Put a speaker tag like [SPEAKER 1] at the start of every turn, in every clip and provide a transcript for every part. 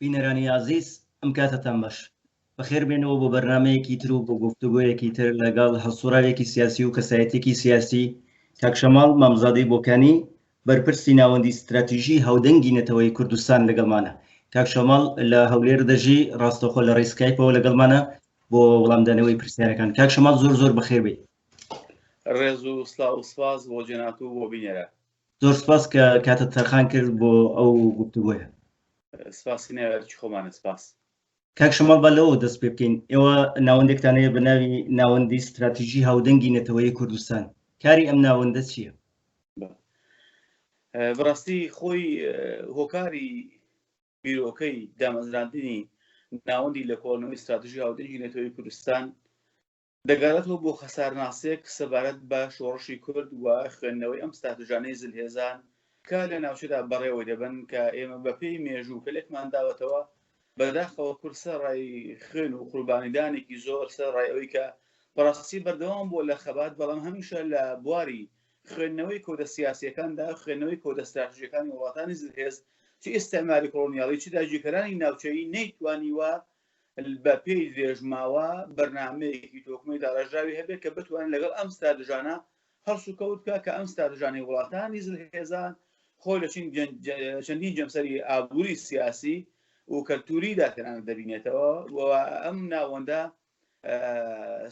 [SPEAKER 1] بینەرانی عزیز ئەم کاتتان باش بەخێر بێنەوە بۆ بەرنمەیەکی تر و بۆ گفتوگۆیەکی تر لەگەڵ هەسوڕاوێکی سیاسی و کەسایەتێکی سیاسی کاک شەماڵ مامزادەی بۆکانی بەرپرسی ناوەندی استراتیژی هەودەنگی نەتەوەی کوردستان لەگەڵمانە. کاک شەماڵ لە هەولێر دەژی ڕاستەخۆ لە ڕێی سکایپەوە لەگەڵمانە بۆ وەڵامدانەوەی پرسیارەکان. کاک شەماڵ زۆر بەخێر بێت.
[SPEAKER 2] ڕێز و سلااو و سپاس بۆ جێنات و بۆ بینێرە.
[SPEAKER 1] زۆر سپاس کە کاتت تەرخان کرد بۆ ئەو گفتوگۆیە.
[SPEAKER 2] سپاسی ناوێتی خۆمانە. سپاس.
[SPEAKER 1] کاک شەماڵ با لەوە دەست پێ بکەین. ئێوە ناوەندێکتانەیە بە ناوی ناوەندی استراتیژی هەودەنگی نەتەوەی کوردستان. کاری ئەم ناوەندە چییە؟
[SPEAKER 2] بەڕاستی خۆی هۆکاری بیرۆکەی دامەزراندنی ناوەندی لە کۆڵنەوەی استراتیژی هەودەنگی نەتەوەی کوردستان دەگەڕێتەوە بۆ خەسارناسێک سەبارەت بە شۆڕشی کورد و خوێندنەوەی ئەم استراتیژانەی زلهێزان کە لە ناوچەدا بەڕێوەی دەبن کە ئێمە بەپێی مێژوو کلێکمان داوەتەوە بەداخەوە کورد سەرڕای خوێن و قوربانیدانێکی زۆر سەرڕای ئەوەی کە بەڕاستی بەردەوام بۆ لە خەبات، بەڵام هەمیشە لە بواری خوێندنەوەی کۆدە سیاسیەکاندا خوێندنەوەی کۆدە استراتیژیەکانی وڵاتانی زلهێز چ ئیسێماری کۆڵۆنیاڵی چ داگیرکەرانی ناوچەیی نەیتوانیوە بە پێی درێژماوە بەرنامەیەکی تۆکمەی داڕژاوی هەبێت کە بتوانن لەگەڵ ئەم استراتیژانە هەڵسو کەوت بکە کە ئەم استراتیژانەی وڵاتانی زلهێزان خۆی لە چەندین جەمسەری ئابووری سیاسی و کەلتوریدا تەنانەت دەبینێتەوە. ئەم ناوەندە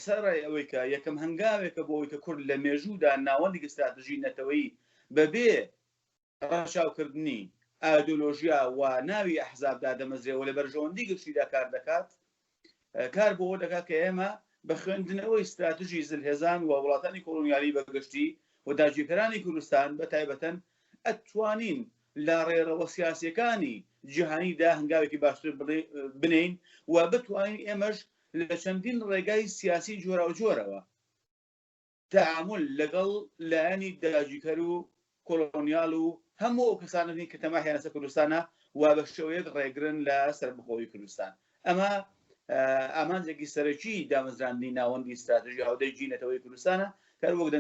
[SPEAKER 2] سەرڕای ئەوەی کە یەکەم هەنگاوێکە بۆ ئەوەی کە کورد لە مێژوودا ناوەندێکی استراتیژی نەتەوەیی بەبێ ڕەشاوکردنی ئایدۆلۆژیا و ناوی ئەحزابدا دەمەزرێەوە لە بەرژەوەندی گشتیدا کار دەکات، کار بۆ ئەوە دەکات کە ئێمە بە خوێندنەوەی استراتیژی زلهێزان و وڵاتانی کۆڵۆنیالی بەگشتی و داگیرکەرانی کوردستان بە تایبەتەن ئەتوانین لە ڕێڕەوە سیاسیەکانی جیهانیدا هەنگاوێکی باشتر بنین و بتوانین ئێمەش لە چەندین ڕێگای سیاسی جۆرە و جۆرەوە تەعامل لەگەڵ لایەنی داگیرکەر و کۆڵۆنیال و هەموو ئەو کەسانەی کە تەماحیان لەسەر کوردستانە و بە شێوەیەک ڕێگرن لە سەربەخۆی کوردستان. ئەمە ئامانجێکی سەرەکی دامەزراندنی ناوەندی استراتیژی هەودەنگی نەتەوەی کوردستانە کە وەک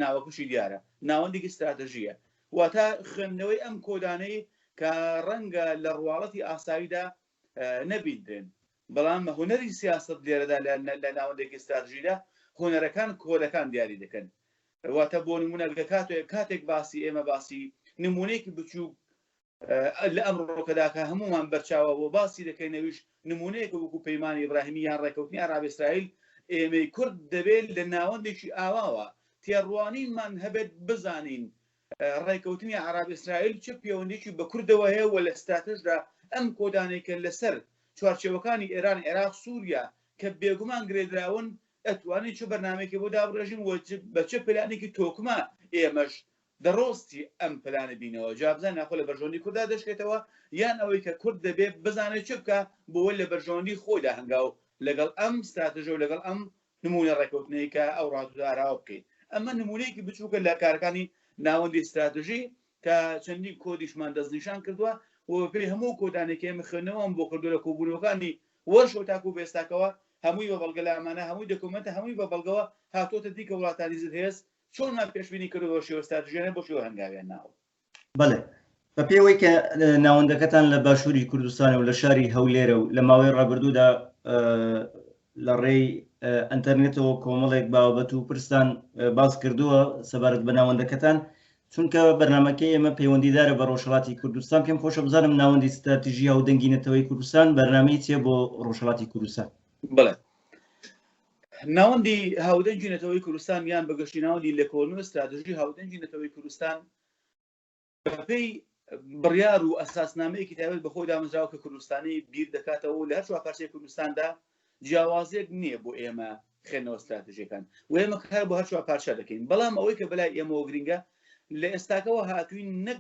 [SPEAKER 2] ناوەکوشی دیارە ناوەندێکی استراتیژیە واتە خوێندنەوەی ئەم کۆدانەی کە ڕەنگە لە ڕواڵەتی ئاساویدا نەبیندرێن، بەڵام هونەری سیاست لێرەدا لە ناوەندێکی استراتیژیدا هونەرەکان کۆدەکان دیاری دەکەن. واتە بۆ نمونە کاتێک باسی ئێمە باسی نمونەیەکی بچووک لە ئەمڕۆکەدا کە هەمومان بەرچاوە بۆ باسی دەکەینەویش نمونەیەکە وەکو پەیمانی ئیبراهیمی یان ڕێکەوتنی عەرەبی ئیسرائیل، ئێمەی کورد دەبێت لە ناوەندێکی ئاواوە تێڕوانینمان هەبێت بزانین ڕێکەوتنی عەرەبی ئیسرائیل چه پەیوەندیی بە کوردەوە هەیە و لە استراتیژدا ئەم کۆدانێکە لەسەر چوارچێوەکانی ئێران، عێراق، سووریا کە بێگومان گرێدراون ئەتوانین چه بەرنامێکی بۆ دابڕێژین و بە چه پلانێکی تۆکمە ئێمەش دەڕۆستی ئەم پلانە بینەوە. جابزان ناخۆ لە بەرژەوەندی کووردا دەشکێتەوە یان ئەوەی کە کورد دەبێت بزانێت چ بکە بۆەوە لە بەرژەوەندی خۆیدا هەنگاو لەگەڵ ئەم استراتیژە و لەگەڵ ئەم نمونە ڕێکەوتنەی کە ئەو ڕادداراوە بکەیت. ئەمە نمونەیەکی بچووکە لە کارەکانی ناوەندی استراتیژی کە چەندین کۆدیشمان دەستنیشان کردووە و پێی هەموو کۆدانێکی ئێمە خوێندنەوەم بۆ کردو لە کۆبوونەوەکانی وەرشۆ تاکو بێستاکەوە هەمووی بە بەڵگە لە ئەمانە هەمووی دەکومنتە هەمووی بە بەڵگەوە هاتۆتە دیکە وڵاتانی زلهێز چۆنمان پێشبینی کردو بۆ شێوە استراتیژیانە بۆ شێوە هەنگاویان ناوە.
[SPEAKER 1] بەڵێ بە پێوەی کە ناوەندەکەتان لە باشووری کوردستان و لە شاری هەولێرە و لە ماوەی ڕابردوودا لە ڕێی ئەنتەرنێتەوە کۆمەڵێک بابەت و پرسان باس کردووە سەبارەت بە ناوەندەکەتان، چونکە بەرنامەکەی ئێمە پەیوەندیدارە بە ڕۆژهەڵاتی کوردستان. پێم خۆشە بزانم ناوەندی استراتیژی هەودەنگی نەتەوەی کوردستان بەرنامەی چیە بۆ ڕۆژهەڵاتی کوردستان؟
[SPEAKER 2] بڵێ ناوەندی هەودەنگی نەتەوەی کوردستان یان بەگشتی ناوەندی لە کۆڵنەوەی استراتیژی هەودەنگی نەتەوەی کوردستان بەپێی بڕیار و ئەساسنامەیەکی تایبەت بە خۆی دامەزراوە کە کوردستانی بیر دەکاتەوە لە هەر چوار پارچەی کوردستاندا جیاوازێک نییە بۆ ئێمە خوێندنەوە استراتیژیەکان و ئێمە کار بۆ هەر چوار پارچە دەکەین. بەڵام ئەوەی کە بەلای ئێمەوە گرنگە لە ئێستاکەوە هاتووین نەک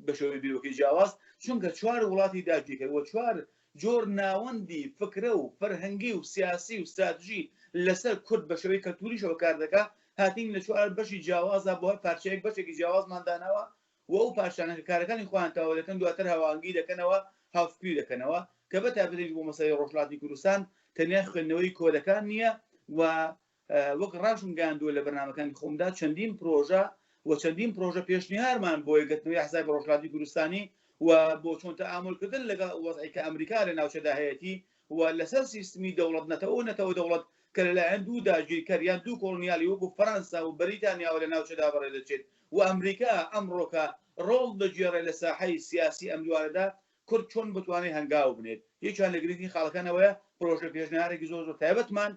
[SPEAKER 2] بە شێوەی بیرۆکەی جیاواز، چونکە چوار وڵاتی داگیرکەوە چوار جۆر ناوەندی فکرە و فەرهەنگی و سیاسی و استراتیژی لەسەر کورد بە شێوەی کەلتوریشەوە کار دەکات، هاتین لە چوار بەشی جیاوازە بۆ هەر پارچەیەک بەشێکی جیاوازمان داناوە و ئەو پاشانە کە کارەکانی خۆیان تەواو دەکەن دواتر هەواڵگی دەکەنەوە، هاوفکری دەکەنەوە کە بەتایبەتی بۆ مەسەلەی ڕۆژهەڵاتی کوردستان تەنیا خوێندنەوەی کۆدەکان نییە و وەک ڕاشم گەیاندووە لە بەرنامەکانی خۆمدا چەندین پرۆژە و چەندین پرۆژە پێشنیارمان بۆ یەکگرتنەوەی ئەحزابی ڕۆژهەڵاتی کوردستانی و بۆ چۆن تەعاملکردن لەگەڵ وەزعی کە ئەمریکا لە ناوچەدا هەیەی و لەسەر سیستمی دەوڵەت نەتەوە دەوڵەت کە لەلایەن دوو داگیرکەریان دوو کۆڵنیالی وەکو فەرەنسا و بەریتانیاوە لە ناوچەدا بەڕێ دەچێت و ئەمریکا ئەمڕۆکە ڕۆڵ دەگێڕێت لە ساحەی سیاسی ئەم دووارەدا کورد چۆن بتوانێت هەنگاو بنێت یەکیان لە گرنگی خاڵەکانەوەیە پرۆژە پێشنهارێکی زۆر تایبەتمان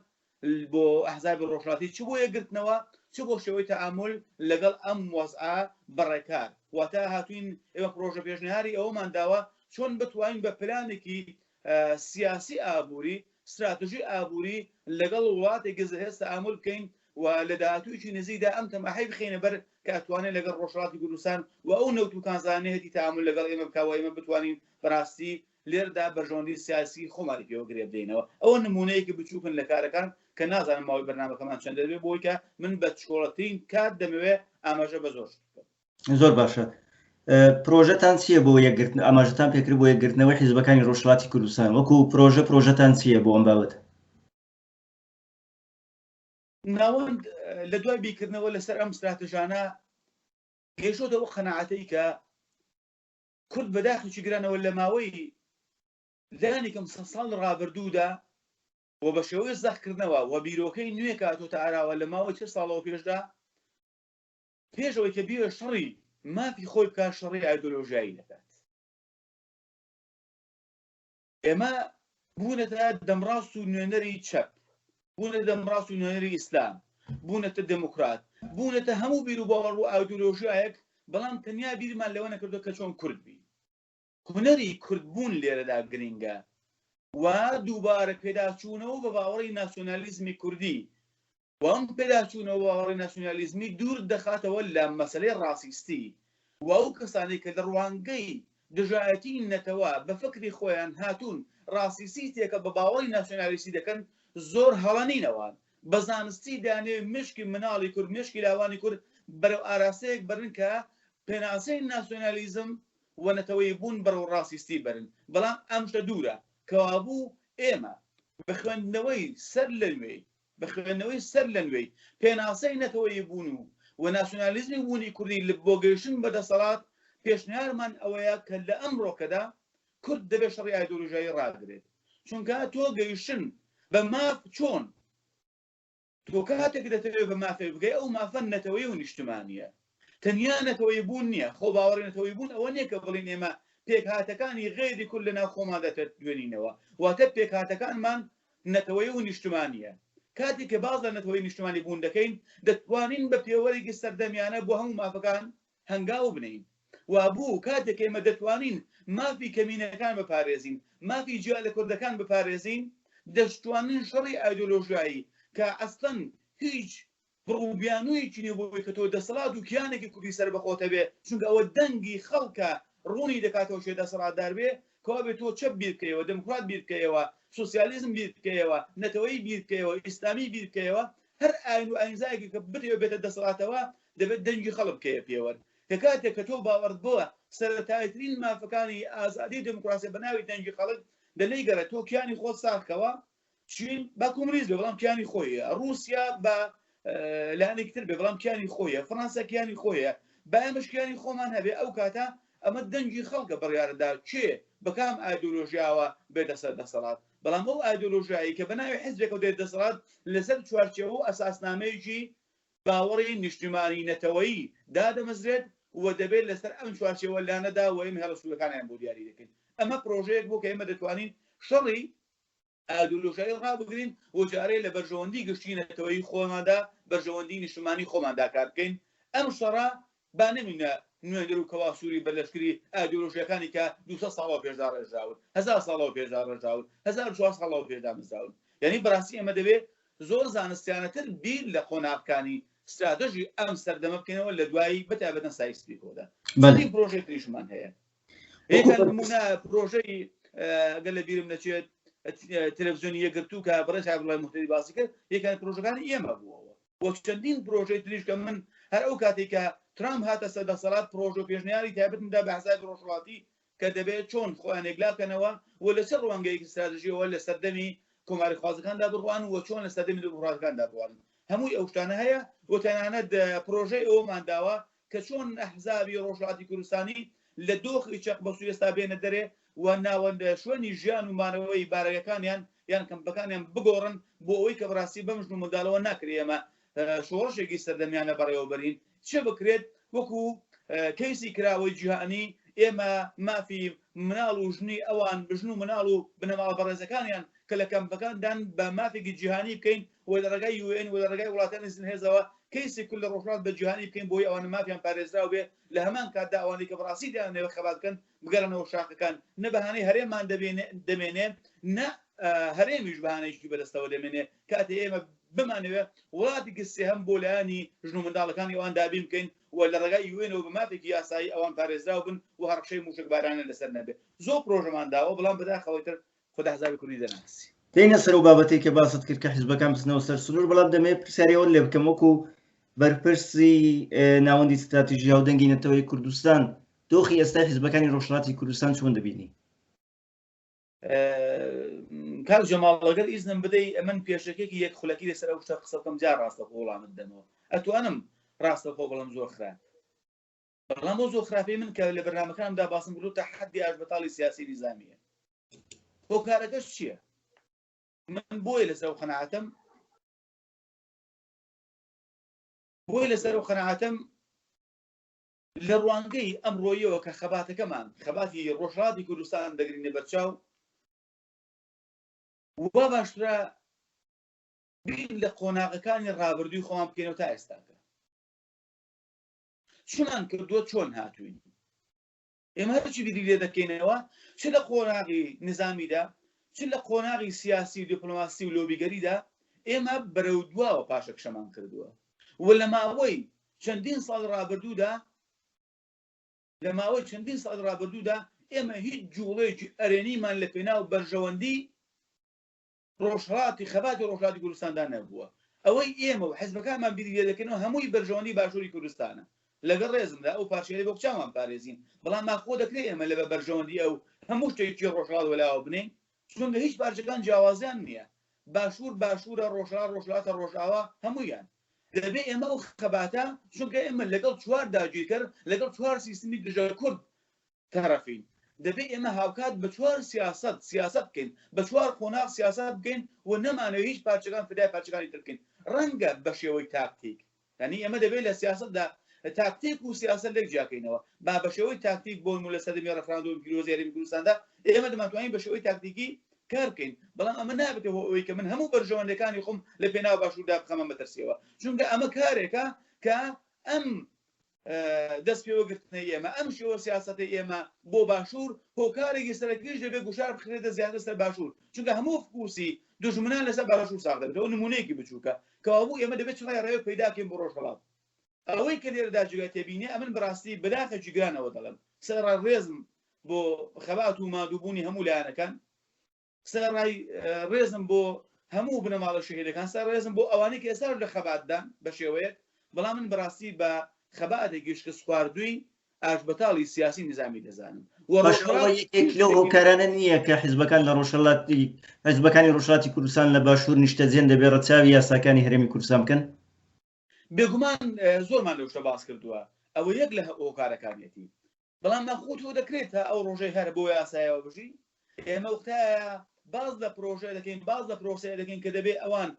[SPEAKER 2] بۆ ئەحزابی ڕۆژهەڵاتی چ بۆ یەکگرتنەوە چ بۆ شێوەی تەعامل لەگەڵ ئەم وەزعە بەڕێکار واتە هاتوین ئێمە پرۆژە پێشنهاری ئەوەمان داوە چۆن بتوانین بە پلانێکی سیاسی ئابووری استراتژی ئابووری لەگەڵ وڵاتێکی زەهێز تەعامل بکەین و لە داهاتوویەکی نزیکدا ئەم تەماحی بخینە بەر کە ئەتوانێت لەگەڵ ڕۆژهەڵاتی کوردستان و ئەو نەوتوکانزانێتی تەعامل لەگەڵ ئێمە بکەوە ئێمە بتوانین بەڕاستی لێردا بەرژەوەندی سیاسی خۆمانی پێوەگرێ بدەینەوە ئەوە نمونەیەکی بچووکن لە کارەکان کە نازانم ماوەی بەرنامەکەمان چەند دەبێت بۆی کە من بە چۆڵەترین کات دەمەوێت ئاماژە بە
[SPEAKER 1] زۆر باشە. پرۆژەتان چییە بۆ یەکگرتن ئاماژەتان پێکرد بۆ یەکگرتنەوەی حیزبەکانی ڕۆژهەڵاتی کوردستان وەکو پرۆژەتان چییە بۆ ئەم بابەت؟
[SPEAKER 2] ناوەند لە دوای بیرکردنەوە لەسەر ئەم استراتژانە گەیشتەوە قەناعەتەی کە کورد بەداخلی گرانەوە لە ماوەی لایەنێکم ساڵ ڕابردوودا و بە شێوەی زەخکردنەوە و بیرۆکەی نوێ کاتۆتە ئاراوە لە ماوەی 4 ساڵەوە پێشدا پێشەوەی کە بیوە شەڕی مافی خۆی بکە شەڕی ئایدۆلۆژیایی دەکات ئێمە بوونەتە دەمڕاست و نوێنەری چەپ بوونە دەمڕاست و نوێنەری ئیسلام بوونەتە دموکرات بوونەتە هەموو بیر و باوەڕ و ئایدۆلۆژیایەک بەڵام تەنیا بیرمان لەوە نەکردو کە چۆن کورد بی هونەری کوردبوون لێرەدا گرنگە و دووبارە پێداچوونەوە بە باوەڕی ناسیۆنالیزمی کوردی و ئەم پێداچوونەوە بە باوەڕی ناسیۆنالیزمی دوور دەخاتەوە لە مەسەلەی ڕاسیستی و ئەو کەسانی کە لە ڕوانگەی دژایەتی نەتەوە بە فکری خۆیان هاتوون ڕاسیستی تێکە بە باوەڕی ناسیۆنالیستی دەکەن زۆر هەڵەنینەوە بە زانستی دانێ مشکی مناڵی کورد مشکی لاوانی کورد بەرەو ئاراستەیەک بەرن کە پێناسەی ناسیۆنالیزم و نەتەوەی بوون بەرەو ڕاسیستی بەرن بەڵام ئەم شتە دوورە کەوابوو ئێمە بە خوێندنەوەی سەر لە نوێی پێناسەی نەتەوەی بوون و ناسیۆنالیزمی بوونی کوردی لە بۆ گەیشتن بە دەسەڵات پێشنیارمان ئەوەیە کە لە ئەمڕۆکەدا کورد دەبێت شەڕی ئایدۆلۆژیایی ڕاگرێت چونکە تۆ گەیشتن بە ماف چۆن تۆ کاتێک دەتەوێت بە مافێ بگەی ئەو مافە نەتەوەی و نیشتمانیە تەنیا نەتەوەی بوون نییە خۆ باوەڕی نەتەوەی بوون ئەوە نییە کە بڵین ئێمە پێکهاتەکانی غێری کورد لە ناو خۆمان دەتوێنینەوە واتە پێکهاتەکانمان نەتەوەی و نیشتمانیە کاتێک کە باز لە نەتەوەی نیشتمانی بوون دەکەین دەتوانین بە پێوەرێکی سەردەمیانە بۆ هەموو مافەکان هەنگاو بنین و بوو کاتێک ئێمە دەتوانین مافی کەمینەکان بپارێزین مافی جیا لە کوردەکان بپارێزین دەشتوانین شەڕی ئایدۆلۆژیایی کە ئەسڵەن هیچ بڕووبیانوویکی نیە بۆی کە تۆ دەسەڵات و کیانێکی کوردی سەر بەخۆتە بێ چونکە ئەوە دەنگی خەڵکە ڕوونی دەکاتەوە شێ دەسەڵاتدار بێ کەوا بێت تۆ چەپ بیر بکەیەوە دموکرات بیر بکەیەوە سوسیالیزم بیر بکەیەوە نەتەوەی بیر بکەیەوە ئیسلامی بیر بکەیەوە هەر ئاین و ئاینزایەکی کە بتەوێت بێتە دەسەڵاتەوە دەبێت دەنگی خەڵک بکەیە پێوە کە کاتێک کە تۆ باوەڕت بووە سەرەتایترین مافەکانی ئازادی دموکراسی بە ناوی دەنگی خەڵک دەلەی گەرە تۆ کیانی خۆت ساخکەوە چین با کۆمونیست بێ بەڵام کیانی خۆیە رووسیا بە لایەنێکی تر بێ بەڵام کیانی خۆیە فەڕەنسا کیانی خۆیە با ئێمەش کیانی خۆمان هەبێ ئەو کاتە ئەمە دەنگی خەڵکە بڕیارەدا کێ بەکام ئایدۆلۆژیاوە بێتە سەر دەسەڵات بەڵام ئەو ئایدۆلۆژیایی کە بە ناوی حیزبێکەوە دێت دەسەڵات لەسەر چوارچێوە و ئەساسنامەیەکی باوەڕی نیشتیمانی نەتەوەیی دادەمەزرێت و دەبێت لەسەر ئەم چوارچێوە لانەدا و ئێمە هەڵسوولەکانیان بۆ دیاری دەکەین ئەمە پرۆژەیەک بۆ کە ئێمە دەتوانین شەڕی ئایدۆلۆژیایی ڕابگرین و جارەی لە بەرژەوەندی گشتی نەتەوەیی خۆماندا بەرژەوەندی نیشتیمانی خۆماندا کار بکەین ئەم شەڕە با نەمینە نوێنەر و کەواسووری بەلەشکری ئایدۆلۆژیەکانی کە 200 ساڵەوە پێشدا ڕێژراون 1000 ساڵەوە پێشدا ڕێژراون 1400 ساڵەوە پێشدا مزراون یعنی بەڕاستی ئەمە دەبێت زۆر زانستیانەتر بیر لە قۆناغەکانی استراتژی ئەم سەردەمە بکەینەوە لە دوایی بەتابەتەن سایسپیکۆدا چەندین پرۆژەی تریشمان هەیە یەکەن نمونە پرۆژەی ئەگەر لە بیرم نەچێت تەلەڤیزیۆنی یەکگرتوو کە بەڕێز عەبدوڵڵای موحتەدی باسی کرد یەکان پرۆژەکانی ئێمە بووەوە بۆ چەندین پرۆژەی تریش کە من هەر ئەو کاتێک کە ترامپ هاتە سەر دەسەڵات پرۆژە پێشنیاری تایبەتمدا بە حسابی ڕۆژهەڵاتی کە دەبێت چۆن خۆیان ئێگلا بکەنەوە و لەسەر ڕوانگەیەکی استراتیژیەوە لە سەردەمی کۆماری خوازەکاندا بڕوان و چۆن لە سەردەمی دموکراتیەکاندا بڕوان هەمووی ئەو شتانە هەیە و تەنانەت پرۆژەی ئەومان داوە کە چۆن ئەحزابی ڕۆژهەڵاتی کوردستانی لە دۆخی چەق بەسوو ئێستا بێنە دەرێ و ناوەندە شوێنی ژیان و مانەوەی بارەکەکانیان یان کەمپەکانیان بگۆڕن بۆ ئەوەی کە بەڕاستی بەم ژن و منداڵەوە ناکرێ ئێمە شۆڕشێکی سەردەمیانە بەڕێوە بەرین چێ بکرێت وەکو کەیسی کراوەی جیهانی ئێمە مافی مناڵ و ژنی ئەوان بژن و مناڵ و بنەماڵ بەڕێزەکانیان کە لە کەمپەکاندان بە مافێکی جیهانی بکەین و لە ڕێگای UN و لە ڕێگای وڵاتانی زنهێزەوە کەیسی کول لە ڕۆژهەڵات بە جیهانی بکەین بۆی ئەوانە مافیان پارێزراو بێ لە هەمان کاتدا ئەوانەی کە بەڕاستی دەیانەوێ خەباتکەن بگەڕنەوە شاخەکان نە بەهانەی هەرێمان دەمێنێ نە هەرێمیش بەهانەیەکی بەدەستەوە دەمێنێ کاتێ ئێمە بمانەوێ وڵاتی گستی هەم بۆ لایانی ژن و منداڵەکانی ئەوان دابین بکەین و لە ڕێگای UN و بە مافێکی یاسایی ئەوان پارێزراو بن و هەڕەشەی موشک بارانە لەسەر نەبێ زۆر پرۆژەمان داوە بەڵام بەداخەوەی تر خۆدا حزابی کوردی دەناسی
[SPEAKER 1] دێنە سەر و بابەتێک کە باست کرد کە حیزبەکان بچنەوە سەر سنوور بەڵام دەمەوێت پرسیارەوە لێ بکەم وەکو بەرپرسی ناوەندی استراتیژی هاودەنگی نەتەوەی کوردستان دۆخی ئێستای حیزبەکانی ڕۆژهەڵاتی کوردستان چۆن دەبینی؟
[SPEAKER 2] کاک جەماڵ لەگەر ئیزنم بدەی ئەمن پێشەکێکی یەک خولەکی لەسەر ئەو شتە قسە بکەم جا ڕاستەخۆ وەڵامت دەمەوە ئەتوانم ڕاستەخۆ بەڵام زۆر خراپ بەڵام بۆ زۆر خراپەی من کە لە بەرنامەکانمدا باسم کردو تا حەدی ئاشبەتاڵی سیاسی نیزامیە هۆکارەکەش چییە؟ من بۆیە لەسەر ئەو قەناعەتم لە ڕوانگەی ئەمڕۆیەوە کە خەباتەکەمان خەباتی ڕۆژهەڵاتی کوردستان دەگرینێ بەرچاو وا باشترە بین لە قۆناغەکانی ڕابردووی خۆمان بکەینەوە تا ئێستاکە چمان کردووە چۆن هاتووین ئێمە هەرچی بیری لێ دەکەینەوە چ لە قۆناغی نظامیدا چ لە قۆناغی سیاسی و دیپلۆماسی و لۆبیگەریدا ئێمە بەرەو دواوە پاشەکشەمان کردووە و لە ماوەی چەندین ساڵ ڕابردوودا ئێمە هیچ جوڵەیەکی ئەرێنیمان لە پێناو بەرژەوەندی ڕۆژهەڵاتی خەباتی ڕۆژهەڵاتی کوردستاندا نەبووە ئەوەی ئێمە و حیزبەکانمان بیری لێ دەکەنەوە هەمووی بەرژەوەندی باشووری کوردستانە لەگەڵ ڕێزمدا ئەو پارچەیە بۆ کچامان پارێزین بەڵام ماخۆ دەکرێت ئێمە لە بەرژەوەندی ئەو هەموو شتێکی ڕۆژهەڵات وەلاوە بنین چونکە هیچ پارچەکان جیاوازیان نییە باشوورە ڕۆژهەڵات ڕۆژئاوا هەموویان دەبێت ئێمە ئەو خەباتە چونکە ئێمە لەگەڵ چوار داگیرکەر لەگەڵ چوار سیستمی دژە کورد تەرەفین دەبێت ئێمە هاوکات بە چوار سیاست بکەین بە چوار قۆناغ سیاست بکەین و نەمانەوە هیچ پارچەکان فدای پارچەکانی تر بکەین ڕەنگە بە شێوەی تاکتیک یعنی ئێمە دەبێت لە سیاستدا تاکتیک و سیاست لێک جیاکەینەوە با بە شێوەی تاکتیک بۆ لە سەردەمی ڕەفراندۆم پیرۆزی هەرێمی کوردستاندا ئێمە دەمانتوانین بە شێوەی تاکتیکی کار بکەین بەڵام ئەمە نابێتەوە ئەوەی کە من هەموو بەرژەوەندەکانی خۆم لە پێناو باشووردا بخەمە مەترسیەوە چونکە ئەمە کارێکە کە ئەم دەست پێوەگرتنی ئێمە ئەم شێوە سیاسەتی ئێمە بۆ باشوور هۆکارێکی سەرەکیش دەبێت گوشار بخرێتە زیاتر سەر باشوور چونکە هەموو فکوسی دژمنان لەسەر باشوور ساغ دەبێت ئەو نمونەیەکی بچووکە کەوابوو ئێمە دەبێت چڵای ڕێوە پەیداکەین بۆ ڕۆژهەڵات ئەوەی کە لێرەدا جگە تێبینێ ئەمن بەڕاستی بەداخەکی گرانەوە دەڵێم سەرڕای ڕێزم بۆ خەبات و مادووبوونی هەموو لایەنەکان سەرڕای ڕێزم بۆ هەموو بنەماڵە شەهیدەکان سەر ڕێزم بۆ ئەوانەی کە ئێستا لە خەباتدان بە شێوەیەک بەڵام من بەڕاستی بە خەباتێکی شکست خواردووی ئاشبەتاڵی سیاسی نظامی دەزانم
[SPEAKER 1] یەکێک لەو هۆکارانە نییە کە حیزبەکان لە حیزبەکانی ڕۆژهەڵاتی کوردستان لە باشوور نیشتەجێن دەبێت ڕەچاوی یاساکانی هەرێمی کوردستان بکەن
[SPEAKER 2] بێگومان زۆرمان لەو شتە باس کردووە ئەوە یەک لە هۆکارەکانێتی بەڵام ناخۆ تۆ دەکرێت تا ئەو ڕۆژەی هەر بۆ یاسایەوە بژی ئێمە وقتایە باز لە پرۆژە دەکەین باز لە پرۆسەیە دەکەین کە دەبێت ئەوان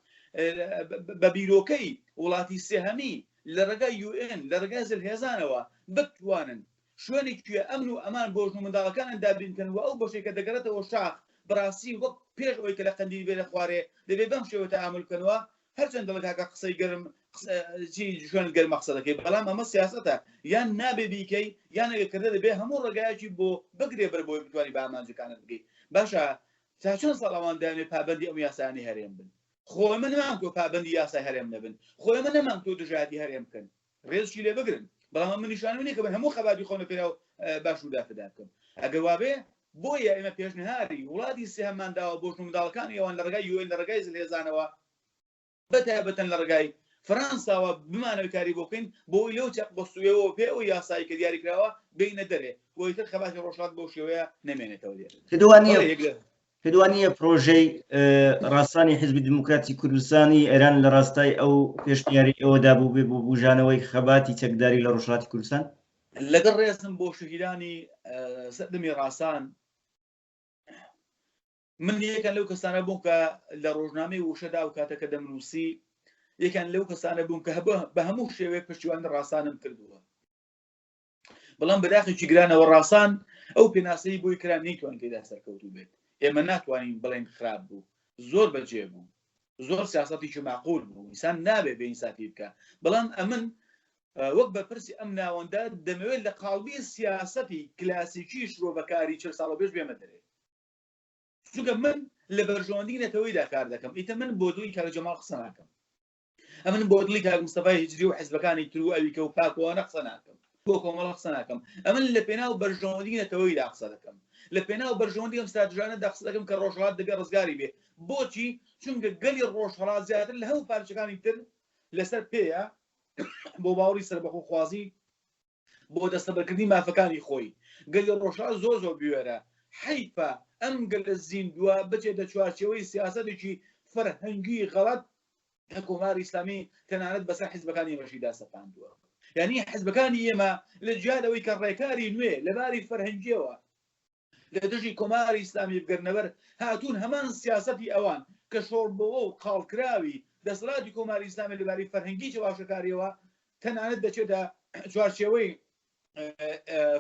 [SPEAKER 2] بە بیرۆکەی وڵاتی سێهەمی لە ڕێگای UN لە ڕێگای زلهێزانەوە بتوانن شوێنێکی ئەمن و ئەمان بۆ ژن و منداڵەکانیان دابینکەن و ئەو بەشێک کە دەگەڕێتەوە شاخ بەڕاستی وەک پێش ئەوەی کە لە قەندیل بێ لە خوارێ دەبێت بەم شێوە تەعامل بکەنەوە هەرچەند دەڵێت قسەی گەرم شوێن گەرمە قسە دەکەی بەڵام ئەمە سیاسەتە یان نابێ بیکەی یان ئەگەکردە دەبێت هەموو ڕێگایەکی بۆ بگرێ بەر بۆی بتوانی بە ئامانجەکانت بگەیت باشە تا چەند ساڵ ئەوان دەیانێت پابەندی ئەم یاسایانی هەرێم بن خۆی من نەمان تۆ پابەندی یاسای هەرێم نەبن خۆی من نەمان تۆ دژایەتی هەرێم بکەن ڕێزشی لێ بگرن بەڵام من نیشانەوەی کە بن هەموو خەباتی خۆمە پێراو باشووردا فدا بکەم ئەگەر وابێ بۆیە ئێمە پێشنهاری وڵاتی سێهەممان داوە بۆ ژن و منداڵەکانی ئەوان لە ڕێگای UN لە ڕێگای زلهێزانەوە بەتایبەتەن لە ڕێگای فەرەنساوە بمانەوە کاری بۆ بکەین بۆی لەو چەق بەستوویەوە پێ ئەو یاسایی کە دیاریکراوە بینە دەرێ بۆی تر خەباتی ڕۆژهەڵات بۆ شێوەیە نەمێنێتەوە لێرە
[SPEAKER 1] پێدوانیە پرۆژەی ڕاستانی حیزبی دیموکراتی کوردستانی ئێران لە ڕاستای ئەو پێشنیاری ئەوەدا بوو بێ بۆ بوژانەوەی خەباتی چەکداری لە ڕۆژهەڵاتی کوردستان
[SPEAKER 2] لەگەڵ ڕێزم بۆ شهیدانی سەردەمی ڕاسان من یەکەن لەو کەسانە بووم کە لە ڕۆژنامەی وشەدا و کاتەکە دەمنووسی یەکەن لەو کەسانە بووم کە بە هەموو شێوەیەک پشتیوانی ڕاستانم کردووە بەڵام بەداخێکی گرانەوە ڕاستان ئەو پێناسەی بۆی کرا نەیتوان تێدا سەرکەوتوو بێت ئێمە ناتوانین بڵێن خراپ بوو زۆر بەجێ بوو زۆر سیاسەتێکی معقول بوو ئینسان نابێت بە ئینسافی بکە بەڵام ئەمن وەک بەپرسی ئەم ناوەندە دەمەوێت لە قاڵبی سیاسەتی کلاسیکی شرۆ بەکاری 40 ساڵە پێش بێمە دەرێ چونکە من لە بەرژەوەندی نەتەوەیدا کار دەکەم ئیتر من بۆ دڵی کاک جەمال قسە ناکەم ئەمن بۆ دڵی کاک مستەفای هیجری و حیزبەکانی تر و ئەویکە و پاکوانە قسە ناکەم بۆ کۆمەڵە قسە ناکەم ئەمن لە پێناو بەرژەوەندی نەتەوەیدا قسە دەکەم لە پێناو بەرژەوەندی ئەم ستراتژیانەدا قسە دەکەم کە ڕۆژهەڵات دەبێت ڕزگاری بێ بۆچی چونکە گەلی ڕۆژهەڵات زیاتر لە هەموو پارچەکانی تر لەسەر پێیە بۆ باوەڕی سەربەخۆخوازی بۆ دەستەبەرکردنی مافەکانی خۆی گەلی ڕۆژهەڵات زۆر زۆر بوێرە حیفە ئەم گەلە زیندووە بچێتە چوارچێوەی سیاسەتێکی فەرهەنگی غەڵەت کە کۆماری ئیسلامی تەنانەت بەسەر حیزبەکانی ئێمەشیدا سەپاندووە یعنی حیزبەکانی ئێمە لە جیادەوەی کە ڕێکاری نوێ لەباری فەرهەنگیەوە لە دژی کۆماری ئیسلامی بگەرنەبەر هاتوون هەمان سیاسەتی ئەوان کە شۆڕبەوە و قاڵکراوی دەسەڵاتی کۆماری ئیسلامی لەباری فەرهەنگی چاواشەکاریەوە تەنانەت دەچێتە چوارچێوەی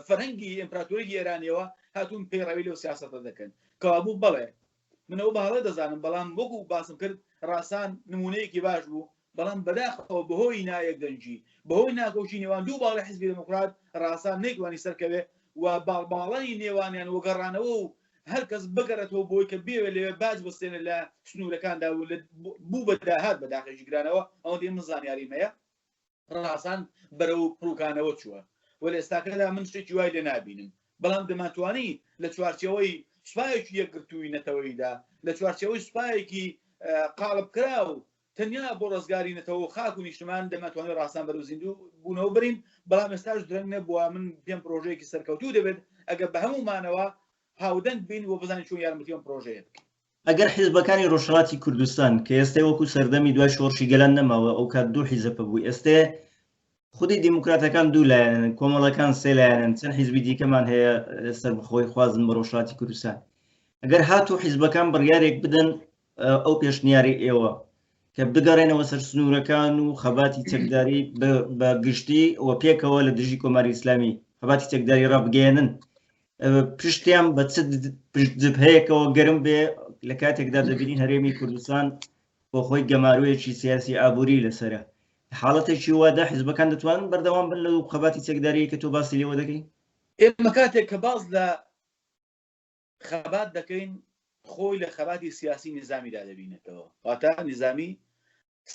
[SPEAKER 2] فەرهەنگی ئیمپراتۆریەتی ئێرانیەوە هاتوون پەیڕەوی لەو سیاسەتە دەکەن کەوابوو بەڵێ منەوە بەهاڵە دەزانم بەڵام وەکو باسم کرد ڕاستان نمونەیەکی باش بوو بەڵام بەداخەوە بەهۆی نایەکدەنجی بەهۆی ناکەوچی نێوان دوو باڵی حیزبی دموکرات ڕاستان نەیتوانی سەرکەوێ و باڵباڵی نێوانیان وەگەڕانەوە و هەر کەس بگەڕێتەوە بۆی کە بێوێ لەوێ باج بستێنە لە سنوورەکاندا و بوو بەداهات بەداخێکی گرانەوە ئەوە دێ من زانیاریم هەیە ڕاستان بەرەو پڕووکانەوە چووە و لە ئێستاکەدا من شتێکی وای لێ نابینم بەڵام دەماتوانی لە چوارچەوەی سوپایەکی یەکگرتووی نەتەوەیدا لە چوارچەوەی سوپایەکی قاڵبکرا و تەنیا بۆ ڕزگاری نەتەوە خاک و نیشتمان دەماتوانێت ڕاستان بەرەو زیندوو بوونەوە برین بەڵام ئێستاش درەنگ نەبووە من پێم پرۆژەیەکی سەرکەوتوو دەبێت ئەگە بە هەمومانەوە هاودەنگ بین و بزانین چۆن یارمەتیەم پرۆژەیە بکەین
[SPEAKER 1] ئەگەر حیزبەکانی ڕۆژهەڵاتی کوردستان کە ئێستا وەکو سەردەمی دوای شۆڕشی گەلان نەماوە ئەو کات دوو حیزب بووی ئێستا خودی دیموکراتەکان دوو لایەنن کۆمەڵەکان سێ لایەنن چەند حیزبی دیکەمان هەیە سەربەخۆی خوازن بە ڕۆژهەڵاتی کوردستان ئەگەر هاتوو حیزبەکان بڕیارێک بدەن ئەو پێشنیاری ئێوە کە بگەڕێنەوە سەر سنوورەکان و خەباتی چەکداری بە گشتی و پێکەوە لە دژی کۆماری ئیسلامی خەباتی چەکداری ڕابگەێنن پشتیان بە چ جبهەیەکەوە گەرم بێ لە کاتێکدا دەبینین هەرێمی کوردستان بۆ خۆی گەمارویەکی سیاسی ئابووری لەسرە حاڵەتێکی وادا حیزبەکان دەتوانن بەردەوام بن لەو خەباتی چەکداری کە تۆ باسی لێوە دەکەین
[SPEAKER 2] ئێمە کاتێک کە باز لە خەبات دەکەین خۆی لە خەباتی سیاسی نظامیدا دەبینێتەوە واتە نظامی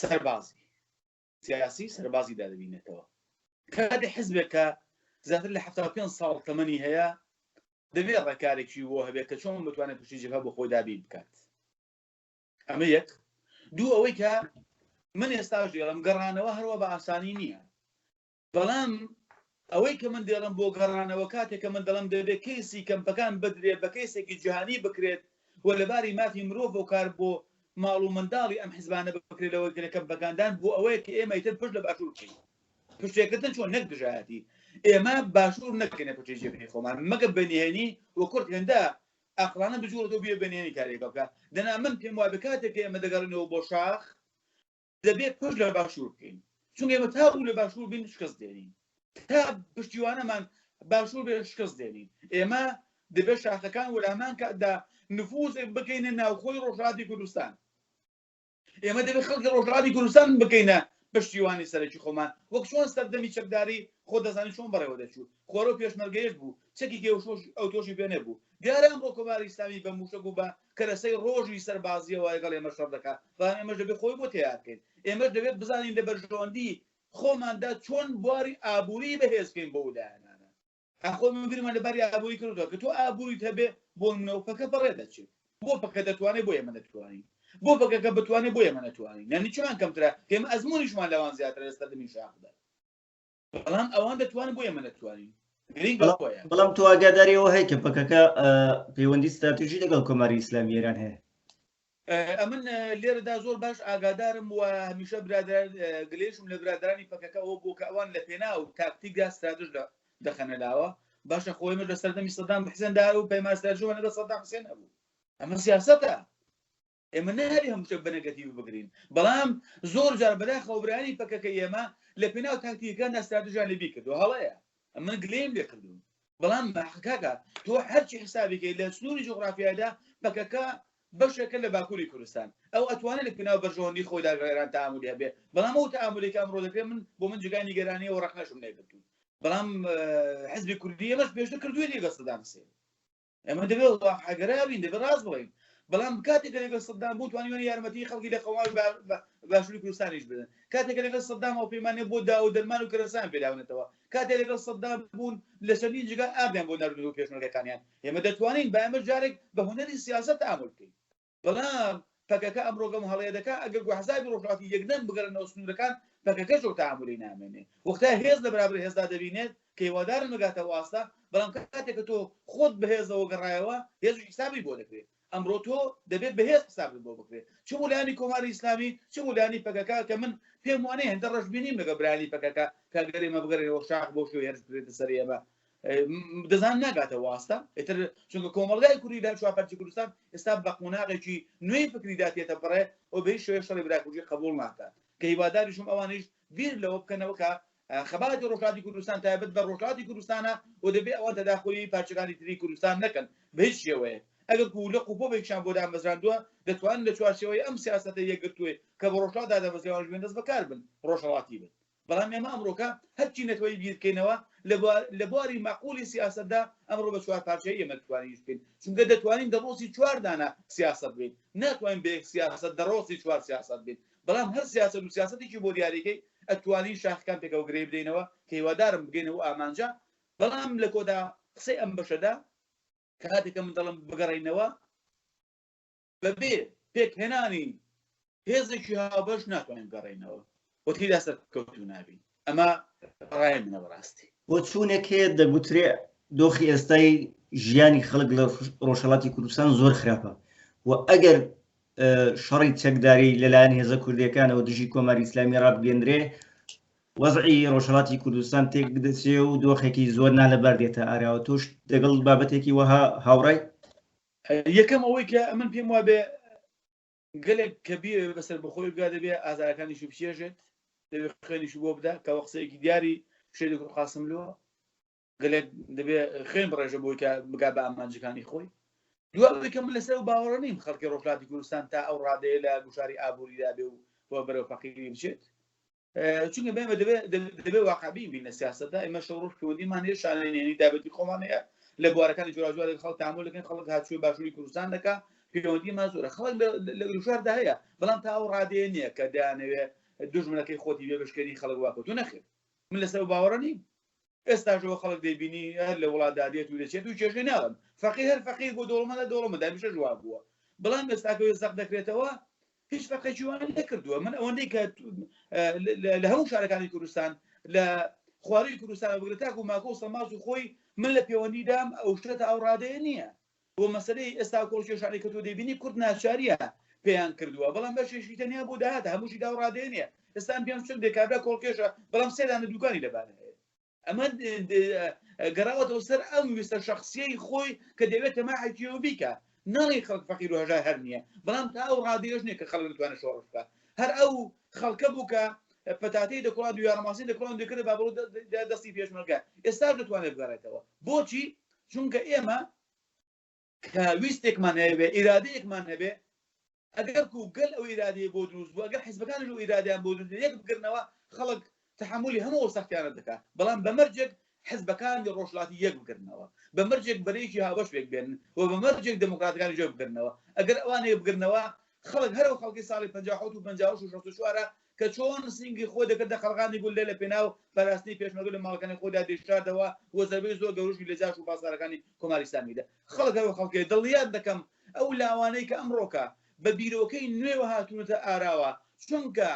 [SPEAKER 2] سەربازی سیاسی سەربازیدا دەبینێتەوە کاتێک حیزبێکە زیاتر لە 75 ساڵ تەمەنی هەیە دەبێت ڕێکارێکی بۆ هەبێت کە چۆن بتوانێت پشتی جبهە بۆ خۆی دابین بکات ئەمە یەک دوو ئەوەی کە من ئێستاش دێڵم گەڕانەوە هەروە بە ئاسانی نییە بەڵام ئەوەی کە من دێڵم بۆ گەڕانەوە کاتێک کە من دەڵم دەبێت کەیسی کەمپەکان بدرێت بە کەیسێکی جیهانی بکرێت و لەباری مافی مرۆڤ و کار بۆ ماڵ و منداڵی ئەم حیزبانە بکرێتەوە لە کەمپەکاندان بۆ ئەوەیە کە ئێمە ئیتر پشت لە باشوور بکەین پشتێکردن چۆن نەک دژایەتی ئێمە باشوور نەکەینە پشتی جێبنی خۆمان مەگە بەنهێنی و کورد هێندا ئاقلانە بجوڵەوە بێ بەنهێنی کارێک بکە دەنا من پێم وایە بە کاتێک کە ئێمە دەگەڕێنەوە بۆ شاخ دەبێت پشت لە باشوور بکەین چونکە ئێمە تا بوو لە باشوور بین شکست دێنین تا پشتیوانەمان باشوور بێ شکست دێنین ئێمە دەبێت شاخەکان وەلامان کاتدا نفوذێک بکەینە ناوخۆی ڕۆژهەڵاتی کوردستان ئێمە دەبێت خەڵکی ڕۆژهەڵاتی کوردستان بکەینە پشتیوانی سەرەکی خۆمان وەک چۆن سەردەمی چەکداری خۆ دەزانین چۆن بەڕێوە دەچوو خۆرە و پێشمەرگەیەک بوو چەکی ئەو تۆشی پێ نەبوو دیارە ئەمڕۆ کۆماری ئیسلامی بە موشک و بە کەرەسەی ڕۆژی سەربازیەوە لەگەڵ ئێمە شەڕ دەکات بەڵام ئێمەش دەبێت خۆی بۆ تیار بکەین ئێمەش دەبێت بزانین لە بەرژەوەندی خۆماندا چۆن بواری ئابووری بەهێزکەین بۆ لایەنانە ئەخۆ من بیرمان لەباری ئابووری کردووە کە تۆ ئابووریت هەبێ بۆ منەوەپەکە بەڕێ دەچێت بۆ پەکە دەتوانێت بۆ ئێمە نەتوانین بۆ پەکەکە بتوانێت بۆ ئێمە نەتوانین یعنی چۆن کەمترە ئێمە ئەزممویشمان لەوان زیاتر لە سەردەمی شاخدا بەڵام ئەوان دەتوانن بۆ ئێمە نەتوانین
[SPEAKER 1] بەڵام تۆ ئاگاداریەوە هەیە کە پەکەکە پەیوەندی ستراتیژی لەگەڵ کۆماری ئیسلامی ئێران هەیە
[SPEAKER 2] ئەمن لێرەدا زۆر باش ئاگادارم و هەمیشە گلێشم لە برادرانی پەکەکە ئەوە بۆ کە ئەوان لە پێنا و تاکتیکدا دەخەنەلاوە باشە خۆی من لە سەردەمی سەدام حسێندا و پەیمانستەرجووە لە سەدام حسێن هەبوو ئەمە سیاسەتە ئێمە نەهێری هەموو شتێک بەنەگەتیڤ بگرین بەڵام زۆر جار بەداخەوە برانی پەکەکە ئێمە لە پێناو تاکتیکەکاندا استراتیژیان لێبی کردووە هەڵەیە ئەمە گلەیم لێ کردوون بەڵام کاکە تۆ هەرچی حسابێکی لە سنووری جوغرافیادا پەکەکە بەشێکە لە باکووری کوردستان ئەو ئەتوانێت لە پێناو بەرژەوەندی خۆیدا گەران تەعاملی هەبێ بەڵام ئەو تەعاملێکی ئەمڕۆ دەکرێت من بۆ من جگای نیگەرانیەوە ڕەخنەشم نەگرتوون بەڵام حزبی کوردی ئێمەش پێشتر کردووی لەگەڵ سەدام حوسێن ئەمە دەبێت حەگەرابین دەبێت ڕاست بڵێین بەڵام کاتێکە لەگەڵ سەدام بوو توانیوێنی یارمەتی خەڵکی لە قەوماوی باشووری کوردستانیش بدەن کاتێکە لەگەڵ سەدام ئەو پەیمانێ بۆ دا و دەرمان و کەرەسان پێداونێتەوە کاتێک لەگەڵ سەدام بوون لە چەندین جگا ئابیان بۆ نەردن و پێشمەرگەکانیان ئێمە دەتوانین بە ئەمە جارێک بە هونەری سیاسەت تەعامل بکەین بەڵام پەکەکە ئەمڕۆگەم هەڵەیە دەکا ئەگەر گوحەزای ڕۆژهەڵاتی یەکدەم بگەڕنەوە سنوورەکان پەکەکەش ئەو تەعاملی نامێنێ وەختە هێز لە بەرابر هێزدا دەبینێت کە هیوادارن بگاتە واستا بەڵام کاتێککە تۆ خۆت بەهێزەوە گەڕایەوە هێز حسابی بۆ دەکرێت ئەمڕۆ تۆ دەبێت بەهێز حسابت بۆ بکرێت چ وڵانی کۆماری ئیسلامی چ وڵانی پەکەکە کە من پێم وانەیە هەندە ڕەشبینیم لەگە برانی پەکەکە کە گەرێمە بگەڕێنەوە شاخ بۆ شوێ هەرز بێتە سەر ئێمە دەزان ناگاتە واستا ئێتر چونکە کۆمەڵگای کوردی چوارپەرچی کوردستان ئێستا بە قۆناغێکی نوێی فکری داتێتە بڕێ ئەو بەهیچ شێوەیەک شەڕی براکوژی قبوڵ ناکات کە هیواداریشم ئەوانیش بیر لەوە بکەنەوە کە خەباتی ڕۆژهەڵاتی کوردستان تایبەت بە ڕۆژهەڵاتی کوردستانە و دەبێت ئەوان تەداخلی پارچەکانی تری کوردستان نەکەن بە هیچ شێوەیە ئەگەر لە قوپۆبێکشان بۆ دامەزراندووە دەتوانن لە چوارچێوەی ئەم سیاسەتە یەکگرتووێ کە بە ڕۆژهەڵاتدا دەبەزێوان ژوێن دەست بەکار بن ڕۆژهەڵاتی بن بەڵام ئێمە ئەمڕۆکە هەرچی نەتوانی بیرکەینەوە لە بواری معقولی سیاسەتدا ئەمڕۆ بە چوار پارچەی ئێمە دەتوانین بکەین چونکە دەتوانین دەڕۆسی چوار دانە سیاسەت بین ناتوانین بە سیاسەت دەڕۆسی چوار سیاسەت بین بەڵام هەر سیاسەت و سیاسەتێکی بۆ دیاریکەی ئەتوانین شاخەکان پێکەوە گرێ بدەینەوە کە هیوادارم بگەینەوە ئامانجا بەڵام لە کۆدا قسەی ئەم بەشەدا کاتێکە من دەڵم بگەڕینەوە بەبێ پێکهێنانی هێزێکی هاوبەش ناتوانین بگەڕینەوە وەتیدا سەرکەوتوو نابین ئەمە ڕای منە بەڕاستی
[SPEAKER 1] بۆ چوونێکێ دەگوترێ دۆخی ئێستای ژیانی خەڵک لە ڕۆژهەڵاتی کوردستان زۆر خراپە و ئەگەر شەڕی چەکداری لەلایەن هێزە کوردیەکانەوە دژی کۆماری ئیسلامی ڕابگەندرێ وەزعی ڕۆژهەڵاتی کوردستان تێک دەچێ و دۆخێکی زۆر نالەبەر دێتە ئاراوە تۆش دەگەڵ بابەتێکی وەها هاوڕای
[SPEAKER 2] یەکەم ئەوەی کە من پێم وابێ گەلێک کە بێ بەسەر بخۆی بگا دەبێ ئازارەکانیش بچێژێت دەبێت خوێنیش بۆ بدە کەەوە قسەیەکی دیاری شێ قاسم لەوە گەلێک دەبێ خوێن بڕێژە بۆی کە بگا بە ئامانجەکانی خۆی دوای کە من لەسەر باوەڕ نیم خەڵکی ڕۆژهەڵاتی کوردستان تا ئەو ڕادەیە لە گوشاری ئابووریدا بێ و بەرەو فەقیری بچێت چونکە بێمە دەبێت واقعبی بینە سیاسەتدا ئێمە شەڕۆژ پەیوەندیمان هەیە شانێنێنی دابەتی خۆمان هەیە لە بوارەکانی جۆراجوار خەڵک تەعامل دەکەن خەڵک هاتووی باشووری کوردستان دەکا پەیوەندیمان زۆرە خەڵک لە گوشاردا هەیە بەڵام تا ئەو ڕادەیە نییە کە دەیانەوێت دژمنەکەی خۆتی بێ بەشکێنی خەڵک واکەوتو نەخێت من لەسەر باوەڕە نیم ئێستاژەوە خەڵک دەیبینی هەر لە وڵاتدا دێت و دەچێت و کێشەی ناڵم فەقیر هەر فەقیر بۆ دەوڵەمەدا دەوڵەمەدا میشە جواب بووە بەڵام ئێستاکەوێ زەق دەکرێتەوە هیچ فەقێکی وان نەکردووە من ئەوەندەی کە لە هەموو شارەکانی کوردستان لە خواری کوردستان بگرێت تاکو ماکۆ و سەماز و خۆی من لە پەیوەندیدام ئەو شتە ئەو ڕادەیە نییە بۆ مەسەلەی ئێستا کۆڵکێشانی کە تۆ دەیبینی کورد ناچاریە پێیان کردووە بەڵام بەشێکی تەنیا بۆ داهاتە هەمووشی دا ڕادەیە نییە ئێستان پێم چون دێکابرا کۆڵکێشە بەڵام سێدانە دوکانی لەبارە هەیە ئەمە گەڕاوەتەوە سەر ئەم ویستە شەخسیەی خۆی کە دەوێت تەماحێکیەوە بیکە ناڵی خەڵک فەقیر و هەژای هەر نییە بەڵام تا ئەو ڕادەیەش نییە کە خەڵک دەتوانێت شۆڕ بکە هەر ئەو خەڵکە بوو کە پەتاتەی دەکڵات و یارماسی دەکڵان دەکرد بابڵ دەستی پێشمەرگە ئێستا دەتوانێت بگەڕێتەوە بۆچی چونکە ئێمە کە ویستێکمان هەیە ئیرادەیەکمان هەبێ ئەگەر گەل ئەو ئیرادەیە بۆ دروست بوو ئەگەر حیزبەکان و ئیرادیان بۆ دروست یەک بگرنەوە خەڵک تحملی هەموو سەختیانە دەکات بەڵام بەمەرجێک حزبەکان ڕۆژهەڵاتی یەک بگرنەوە بەمەرجێک بەرەیەکی هاوبەش پێک بێنن و بەمەرجێک دموکراتەکانی جێ بگرنەوە ئەگەر ئەوانەیە بگرنەوە خەڵک هەرو خەڵکی ساڵی 57 و 54 کە چۆن سنگی خۆ دەکرد لە خەڵکانی گول لە پێناو پاراستنی پێشمەرگ لە ماڵەکانی خۆدا دێشاردەوە و زەربەی زۆر گەورەشی لە جاش و بازارەکانی کۆماری ئیسلامیدا خەڵک هەرو خەڵکی دڵیان دەکەم ئەو لاوانەی کە ئەمڕۆکە بە بیرۆکەی نوێوە هاتوونەتە ئاراوە چونکە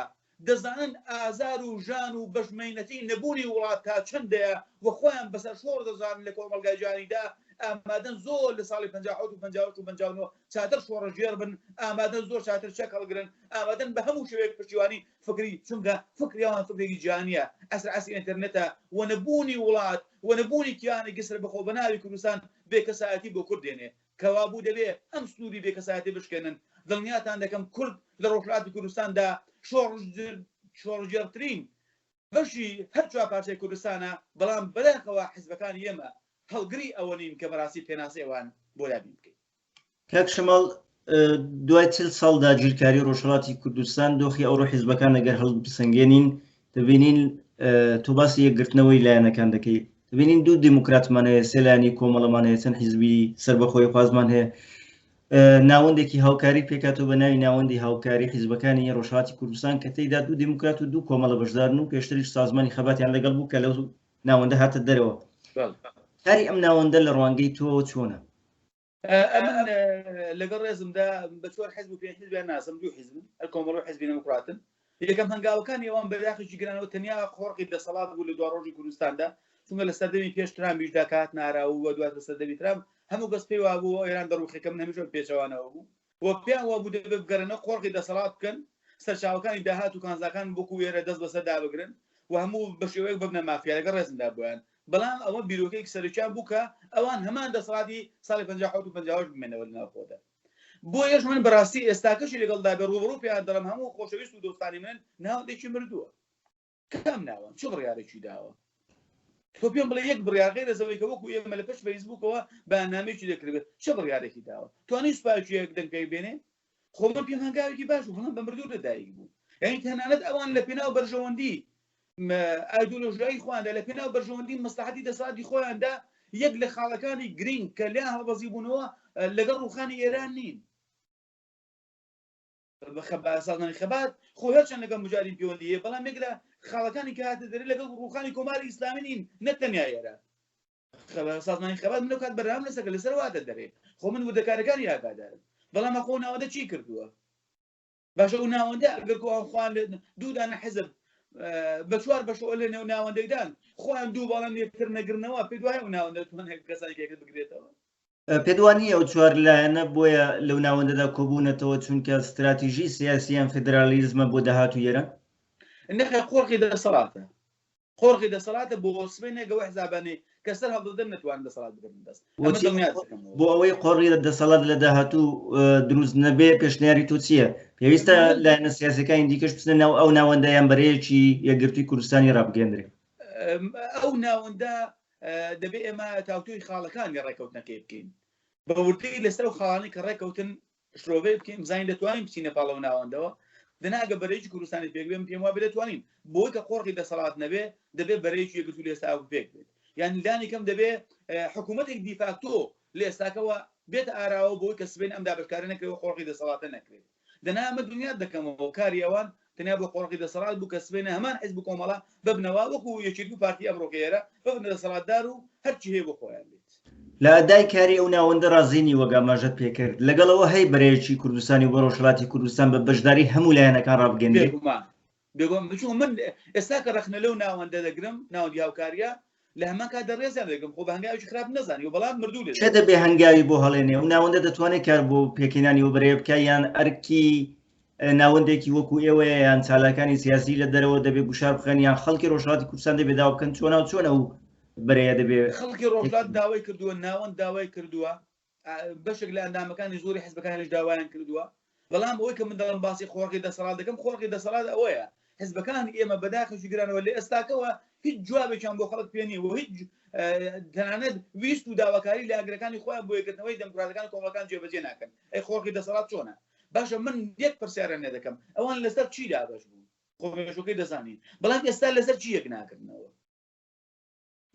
[SPEAKER 2] دەزانن ئازار و ژان و بەشمەینەتی نەبوونی وڵات تا چەندەیە و خۆیان بەسەر شۆڕ دەزانن لە کۆمەڵگای جوانیدا ئامادەن زۆر لە ساڵی 1950 چاتر شۆڕەژێر بن، ئامادەن زۆر چاتر چەک هەڵگرن، ئامادەن بە هەموو شوێک پشتیوانی فکری، چونکە فکریان فکرێکی جیهانیە، ئەسر ئینتەرنێتە، وەنەبوونی وڵات وەنەبوونی کیانی گسر بەخۆ بە ناوی کوردستان بێکەسایەتی بۆ کورد دێنێ، کەوا بوو دەبێ ئەم سنووری بێکەسایەتی بشکێنن. دڵنیاتان دەکەم کورد لە ڕۆژهەڵاتی کوردستاندا شۆڕژێرترین بەشی هەر چوار پارچەی کوردستانە، بەڵام بەداخەوە حیزبەکانی ئێمە هەڵگری ئەوە نین کە بەڕاستی پێناسی ئەوان بۆ لابین بکەین.
[SPEAKER 1] کاک شەماڵ، دوای 40 ساڵدا گیرکاری ڕۆژهەڵاتی کوردستان دۆخی ئەوڕۆ حیزبەکان ئەگەر هەڵبسەنگێنین دەبینین تۆ باسی یەکگرتنەوەی لایەنەکان دەکەی، دەبینین دوو دیموکراتمان هەیە، سێ لایەنی کۆمەڵەمان هەیە، چەند حیزبی سەربەخۆی خوازمان هەیە، ناوەندێکی هاوکاری پێکاتەوە بە ناوی ناوەندی هاوکاری حیزبەکانی ڕۆژهەڵاتی کوردستان کە تێیدا دوو دیموکرات و دوو کۆمەڵە بەشدارن و پێشتریش سازمانی خەباتیان لەگەڵ بوو کە لەو ناوەندە هاتە دەرەوە. کاری ئەم ناوەندە لە ڕوانگەی تۆ چۆنە؟
[SPEAKER 2] ئەمن لەگەڵ ڕێزمدا بە چوار حیزب و پێنج حیزبیان ناسم، دوو حیزبن، هەر کۆمەڵە حیزبی دموکراتن. یەکەم هەنگاوەکانی ئەوان بەداخێکی گرانەوە تەنیا خۆڕقی دەسەڵات بوو لە دوا ڕۆژی کوردستاندا، چونکە لە سەردەمی پێش ترامپیشدا کات ناراوە و دوات لە سەردەمی ترامپ هەموو گەس پێی وابوو ئێران دەڕوخەکە من هەمیشە پێچەوانەوە بوو و پێیان وا بوو دەبێ بگەڕێنە خۆڕقی دەسەڵات بکەن، سەرچاوەکانی داهات و کانزاکان بۆکو ئێرە دەست بەسەر دابگرن و هەموو بە شێوەیەک ببنە مافیا لەگەڵ ڕێزمدا بوویان. بەڵام ئەوە بیرۆکەیەک سەرچیان بوو کە ئەوان هەمان دەسەڵاتی ساڵی 57 و 58 بمێنەوە لە ناوخۆدا. بۆ یەش من بەڕاستی ئێستاکەشی لەگەڵدا بە ڕوبڕوو پێیان دەڵێم هەموو خۆشەویست و دۆستانی من ناوەندێکی مردووە. کام ناوەند چ بڕیارێکی داوە؟ تۆ پێم بڵێ یەک بڕیار غێر لەوەی کە وەکو ئێمە لە پشت فەیسبووکەوە بەیاننامەیەکی دەکردێت چه بڕیارێکی داوە؟ توانی سوپایەکی یەک دەنگەی بێنێ؟ خۆ من پێم هەنگاوێکی باش و بەڵام بە مردوو لەدایک بوو. یعنی تەنانەت ئەوان لە پێناو بەرژەوەندی ئایدۆلۆژیایی خۆیاندا لە پێناو بەرژەوەندی مەسلحەتی دەسەڵاتی خۆیاندا یەک لە خاڵەکانی گرنگ کە لیان هەڵبەزی بوونەوە لەگەڵ ڕوخانی ئێران نین. سازمانی خەبات خۆ هەرچەند لەگەڵ مجاری پەیوەندی هەیە، بەڵام یەک لە خاڵەکانی کە هاتە دەرێ لەگەڵ ڕوخانی کۆماری ئیسلامی نین، نە تەنیا ئێرە. سازمانی خەبات منە کات بەرهەم لەسەر لەسەر واتە دەرێ، خۆ من وردەکارەکانی ئاگادارم، بەڵام خۆ ناوەندە چی کردووە؟ باشە ئەو ناوەندە ئەگەر خوان دوو دانە حیزب بە چوار بەشەوە لە نێو ناوەندەیدان خۆیان دوو باڵام یەکتر نەگرنەوە پێ دوای ئەو ناوەندە توان کەسانی کێکت بگرێتەوە.
[SPEAKER 1] پێدوانی ئەو چوار لایەنە بۆیە لەو ناوەندەدا کۆبوونەتەوە چونکە استراتیژی سیاسیان فدرالیزمە بۆ داهاتوو ئێرە؟
[SPEAKER 2] نەخێ خۆڕقی دەسەڵاتە، خۆڕقی دەسەڵاتە بۆ سبەینێکەوە حزابانەی کە سەر هەڵدەدەن نەتوانن دەسەڵات بگرن دەست.
[SPEAKER 1] بۆ ئەوەی قۆڕی دەسەڵات لە داهاتوو دروست نەبێ پێشنیاری تۆ چییە؟ پێویستە لایەنە سیاسەکانی دیکەش بچنە ناو ئەو ناوەندەیان بەرەیەکی یەکگرتووی کوردستانی ڕابگەندرێ.
[SPEAKER 2] ئەو ناوەندە دەبێ ئێمە تاوتوی خاڵەکانی ڕێکەوتنەکەی بکەین، بە وردەی لەسەر و خاڵانی کە ڕێکەوتن شرۆڤێ بکەین، بزانین دەتوانین بچینە پاڵەوە ناوەندەوە، دەناگە بەرەیەکی کوردستانی پێکبێن پێم وابێ دەتوانین، بۆی کە قۆڕقی دەسەڵات نەبێ دەبێت بەرەیەکی یەکگرتوو لە ئێستا پێک بێت. یان لانی کەم دەبێ حکوومەتێک دیفاکتۆ لە ئێستاکەوە بێتە ئاراوە بۆی کە سبەین ئەم دابشکارە نەکرێت قۆڕقی دەسەڵاتە نەکرێت. دەنا ئەمە دنیا دەکەمەوە کاری ئەوان تەنیا بۆ قۆڕقی دەسەڵات بوو کە سبەینە هەمان حیزب و کۆمەڵە ببنەوە وەکو یەکێتی و پارتی ئەمڕۆکێرە ببنە دەسەڵاتدار و هەرچی هەیە بۆ خۆیان بێت.
[SPEAKER 1] لە ئەدای کاری ئەو ناوەندە ڕازینی وەگاماژەت پێکرد، لەگەڵەوە هەی بەرەیەکی کوردستانی بۆ ڕۆژهەڵاتی کوردستان بە بەشداری هەموو لایەنەکان ڕابگەندرێت.
[SPEAKER 2] بێگومان بچوو من ئێستا کە ڕخنە لەو ناوەندە دەگرم ناوەندی هاوکاریە لە هەمان کات دەڕێزیان دەگەم خۆ بە هەنگاوی خراپ نەزانی و بەڵام مردوو لێ
[SPEAKER 1] چێ دەبێ هەنگاوی بۆ هەڵێنێ ئەو ناوەندە دەتوانێت کار بۆ پێکێنانی و بەرەیە بکە یان ئەرکی ناوەندێکی وەکو ئێوەیە یان چالاکانی سیاسی لە دەرەوە دەبێ گوشار بخەن یان خەڵکی ڕۆژهەڵاتی کوردستان دەبێ داوا بکەن چۆنە و چۆنە و بەرەیە دەبێ؟
[SPEAKER 2] خەڵکی ڕۆژهەڵات داوای کردووە، ناوەند داوای کردووە، بەشێک لە ئەندامەکانی زۆری حیزبەکانیش داوایان کردووە، بەڵام ئەوەی کە من دەڵم باسی خۆڕقی دەسەڵات دەکەم خۆڕقی دەسەڵات ئەوەیە حیزبەکان ئێمە بەداخەشی گرانەوە لە ئێستاکەوە هیچ جوابێکیان بۆ خەڵک پێ نیە و هیچ تەنانەت ویست و داواکاری لە ئاگرەکانی خۆیان بۆ یەکردنەوەی دەموکراتەکان کۆمەڵەکان جێبەجێ ناکەن. ئەی خۆڕقی دەسەڵات چۆنە؟ باشە من یەک پرسیارە نێ دەکەم ئەوان لەسەر چی دابەش بوون؟ خۆمێژۆکەی دەزانین، بەڵام ئێستا لەسەر چی یەک ناکردنەوە؟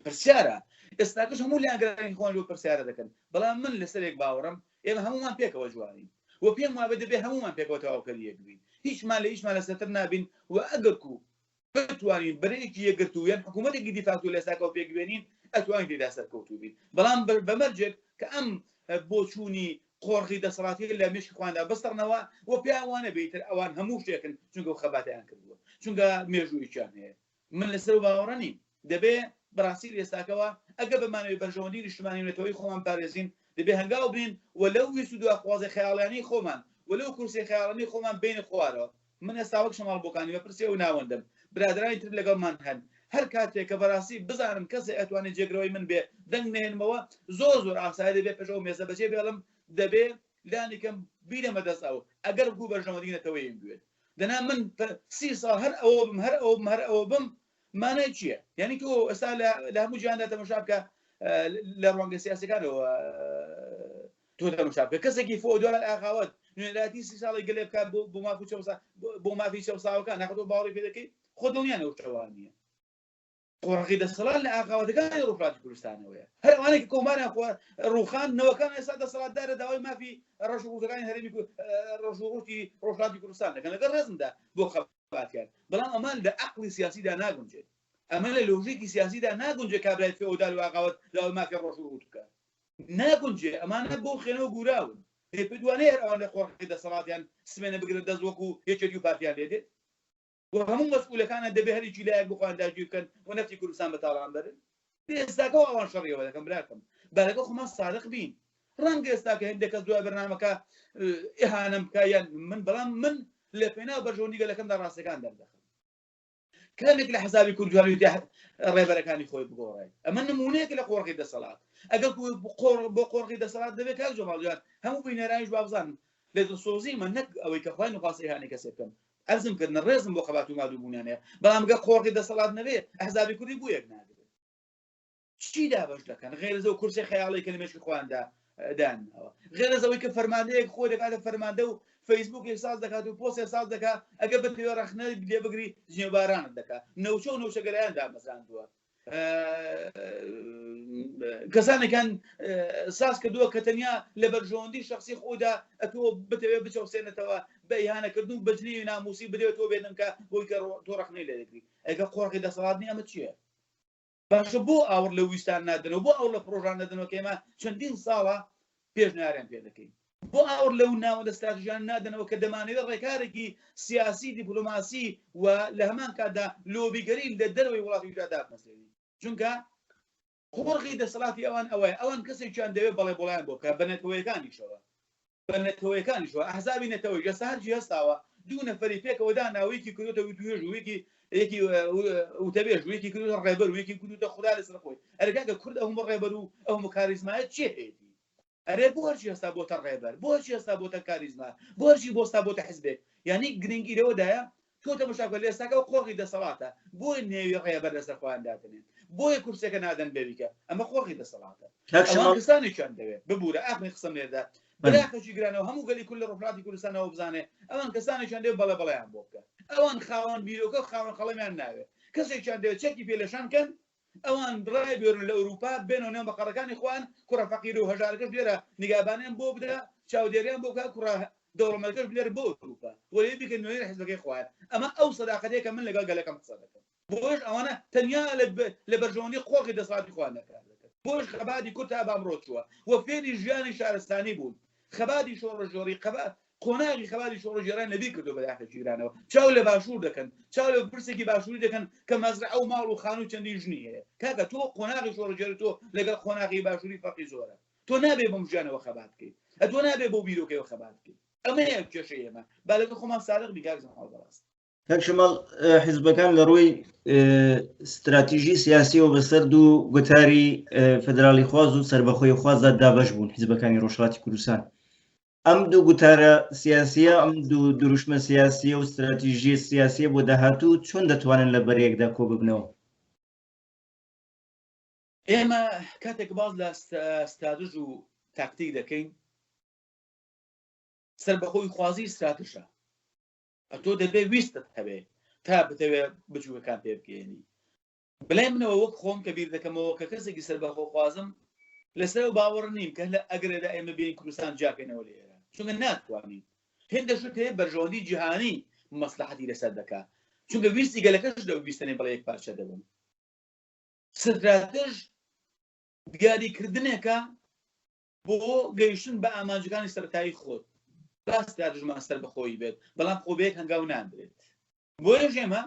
[SPEAKER 2] پرسیارە ئێستاکەش هەموو لە ئاگرەکانی خۆیان لەو پرسیارە دەکەن، بەڵام من لەسەرێک باوەڕم ئێمە هەمومان پێکەوە جوانین و پێم وابێ دەبێ هەمومان پێکەوە تەواوکەری یەک بین، هیچمان لە هیچمان لەسەرتر نابین و ئەگەرکو بتوانین بەرەیەکی یەکگرتوو یان حکوومەتێکی دیفاکتۆ لە ئێستاکەوە پێکبێنین ئەتوانین تێدا سەرکەوتوو بین، بەڵام بەمەرجێک کە ئەم بۆچوونی قۆڕقی دەسەڵاتی لە مێشکی خواندا بەستڕنەوە و پێیان وانە بیتر ئەوان هەموو شتێکن چونکە خەباتیان کردووە، چونکە مێژووییان هەیە. من لەسەر باوەڕە نیم، دەبێ بەڕاستی ئێستاکەوە ئەگە بمانەوەی بەرژەوەندی نیشتمانی نێتەوەی خۆمان پارێزین دەبێ هەنگاو بین و لەو ویست و دواخوازی خەیاڵیانی خۆمان و لەو کورسی خەیاڵانی خۆمان بینە خوارەوە من ئێستا وەک شەماڵ بۆکانی بەپرسێ و ناوەندم برادرانی تر لەگەڵمان هەن هەر کاتێک کە بەڕاستی بزانم کەسێک ئەتوانێت جێگرەوەی من بێ دەنگ نێنمەوە زۆر ئاسایی دەبێت پێشەوە مێزە بەجێ بێڵم دەبێ لانیکەم بیرەمە دەست ئەو ئەگەر بوو بەرژەوەندی نێتەوەیم بوێت دەنا من 30 ساڵ هەر ئەوە بم مانای چییە؟ یعنی تۆ ئێستا لە هەموو جیهاندا تەماشا بکە لە ڕوانگە سیاسەکانەوە تۆ تەماشا بکە کەسێکی فۆدۆرە ئاخاوت نوێنەراتی 30 ساڵی گەلێ بکات بۆ مافی چەو ساوەکان ناخۆ باوەڕی پێ دەکەی خۆ دڵنیانە ئەو شەوان نییە قۆڕەقی دەسەڵات لە ئاخاوەتەکانی ڕۆژهەڵاتی کوردستانەوەیە هەر ئەوانەی کە کۆماریان ڕووخان نەوەکان ئێستا دەسەڵاتدارە داوای مافی ڕەشوڕوتەکانی هەرێمی ڕۆژوڕوتی ڕۆژهەڵاتی کوردستان دەکەن لەگەڵ ڕێزمدا بۆ خەباتیان بەڵام ئەمان لە عەقڵی سیاسیدا ناگونجێت ئەمە لە لۆژیکی سیاسیدا ناگونجێت کابرای فێودال و ئاغاوەت داوای مافی ڕۆژوڕوت بکە ناگونجێ ئەمانە بۆ خێنەوە گوراون پێدوانەیە هەر ئەوان لە قۆڕەقی دەسەڵاتیان سمێنە بگرن دەست وەکو یەکێتی و پارتیان لێدێت و هەموو مەسئولەکانە دەبێ هەریکی لایەک بخوان داگیر بکەن و نەفتی کوردستان بەتاڵان بەرن ئێستاکەەوە ئەوان شەڕیەوە دەکەم براکەم بەلەگە خۆمان سادق بین ڕەنگە ئێستاکە هەندێک کەس دوای بەرنامەکە ئیهانەم بکە یان من بەڵام من لە پێناو بەرژەوەندیگەلەکەمدا ڕاستەکان دەردەخەم کامێک لە حەسابی کوردجواری ڕێبەرەکانی خۆی بگۆڕێ ئەمە نمونەیەک لە قۆڕەقی دەسەڵات ئەگەر بۆ قۆڕەقی دەسەڵات دەبێت کاک جەماڵیان هەموو بینەرانیش بابزانن لە دڵسۆزی من نەک ئەوەی کە خوای نخواست ئیهانەی کەسێ بکەم ئەرزم کردن ڕێزم بۆ خەبات و مادووبوونیانەیە بەڵام گە قۆڕەقی دەسەڵات نەبێت ئەحزابی کوردی بوو یەک ناگرێت چی دابەش دەکەن غێرەزە و کورسی خەیاڵی کە لە مێشکی خۆیاندا دانەوە غێرەزەوەی کە فەرماندەیەک خۆی دەکاتە فەرماندە و فەیسبووک ساز دەکات و پۆست ساز دەکات ئەگە بە پێوە ڕەخنە لێ بگری ژنێوبارانت دەکات نەوچە و نەوشەگەلایان دامەزاندووە کەسانێکان ساز کردووە کە تەنیا لە بەرژەوەندی شخصی خۆدا ئەتۆ بتەوێت بچەوسێنێتەوە بە ئیهانەکردن بەجلی ناموسی بدەوێتەوە بێنم کە بۆی کە تۆ ڕەخنەی لێ دەگری ئەگە قۆڕەقی دەسەڵات نییە ئەمە چییە؟ باشە بۆ ئاور لە ویستان نادنەوە بۆ ئەو لە پرۆژان نەدنەوە کە ئێمە چەندین ساڵە پێشنیاریان پێ دەکەین بۆ ئاور لەو ناوەندە استراتیژیان نادنەوە کە دەمانەوێت ڕێکارێکی سیاسی دیپلۆماسی و لە هەمان کاتدا لۆبیگەری لە دەروەی وڵاتیدا دابنەسێنین چونکە قۆڕەقی دەسەڵاتی ئەوان کەسێکیان دەوێت بەڵێ بۆڵیان بۆ کە بەنێتەوەیەکانیشەوە ئەحزابی نێتەوەی ئێستا هەرچی هەستاوە دوو نەفەری پێکەوە داناوەیەکی کردوتەوە توێژ و یەکی وتەبێژ و یەکی کردوتە ڕێبەر و یەکی کردوتە خوددا لەسەر خۆی ئەرگاکە کورد ئەومە ڕێبەر و ئەومە کاریزمایە چێ هەیەی ئەرێ بۆ هەرچی هەستا بۆتە ڕێبەر بۆ هەرچی هەستا بۆتە کاریزما بۆ هەرچی بۆستا بۆتە حیزبێک یعنی گرنگیرەوەدایە تۆ تەماشاکە لە ئێستاکە قۆڕی دەسەڵاتە بۆی نێوی ڕێبەر لەسەر خۆیان داتنێن بۆیە کورسەکە نادەن بێویکە ئەمە قۆڕی دەسەڵاتە کستانێکیان دەوێت ببوورە ئاخری قسم لێدا براکەشی گرانەوە هەموو گەلی کول لە ڕۆژهەڵاتی کوردستانەوە بزانێ ئەوان کەسانێکیان دێ بەڵێیان بۆ بکە ئەوان خاوەن بیرۆکە خاوەن خەڵەمیان ناوێت کەسێکیان دەوێت چەکی پێلەشان کەن ئەوان بڕای بێرن لە ئەوروپا بێنەوە نێو بەقەڕەکانی خوان کوڕە فەقیر و هەژارەکەش لێرە نیگابانیان بۆ بدە چاودێریان بۆ بکە کوڕە دەوڵەمەندەکەش لێرە بۆ ئەوروپا وەلێ بکەن نوێنەر حیزبەکەی خوایە ئەمە ئەو سەداقەتەیە کە من لەگەڵ گەلەکەم قسە دەکەم بۆش ئەوانە تەنیا لە بەرژەوەندی قۆڕی دەسەڵاتی خوان دەکات بۆش خەباتی کورد تا بامڕۆ چووە وە فێری ژیانی شارستانی بوون خەباتی شۆڕەژۆری قۆناغی خەباتی شۆڕەژێران لەبی کردو بەداخە جیرانەوە چاو لە باشوور دەکەن چاو لە پرسێکی باشووری دەکەن کە مەزرعە و ماڵ و خان و چەندی ژنی هەیە کاکە تۆ قۆناغی شۆڕەژێر تۆ لەگەڵ قۆناغی باشووری فەرقی زۆرە تۆ نابێ بۆ ژیانەوە خەبات بکەیت ئەتۆ نابێ بۆ بیرۆکەوە خەبات بکەیت ئەمەیە کێشەی ئێمە با لەگەڵ خۆمان سادق بی کاک جەماڵ بەڕاست
[SPEAKER 1] کاک شەماڵ حیزبەکان لە ڕووی استراتیژی سیاسی و بەسەر دوو گوتاری فەدرالی خواز و سەربەخۆی خوازدا دابەش بوون حیزبەکانی ڕۆژهەڵاتی کوردستان ئەم دوو گوتارە سیاسیە ئەم دوو دروشمە سیاسیە و استراتیژی سیاسیە بۆ داهاتوو چۆن دەتوانن لە بەرەیەکدا کۆ ببنەوە
[SPEAKER 2] ئێمە کاتێک باز لە استراتیژ و تاکتیک دەکەین سەربەخۆی خوازی استراتیژە ئەتۆ دەبێ ویستت هەبێ تا بتەوێ بچووەکان پێ بگەێنی بڵێ منەوە وەک خۆم کە بیر دەکەمەوە کە کەسێکی سەربەخۆ خوازم لەسەر باوەڕ نیم کە لە ئەگرێدا ئێمە بین کوردستان جاکەینەوە لێرە چونکە ناتوانین هێندەشت هەیە بەرژەوەندی جیهانی مەسلحەتی لەسەر دەکات چونکە ویستی گەلەکەش لەو ویستەنێ بەڵێ یەک پارچە دەبن استراتیژ دیاریکردنێکە بۆ گەیشتن بە ئامانجەکانی سەرەتایی خۆت استراتیژمان سەربەخۆیی بێت بەڵام خۆبەیەک هەنگاو نادرێت بۆیە ژێمە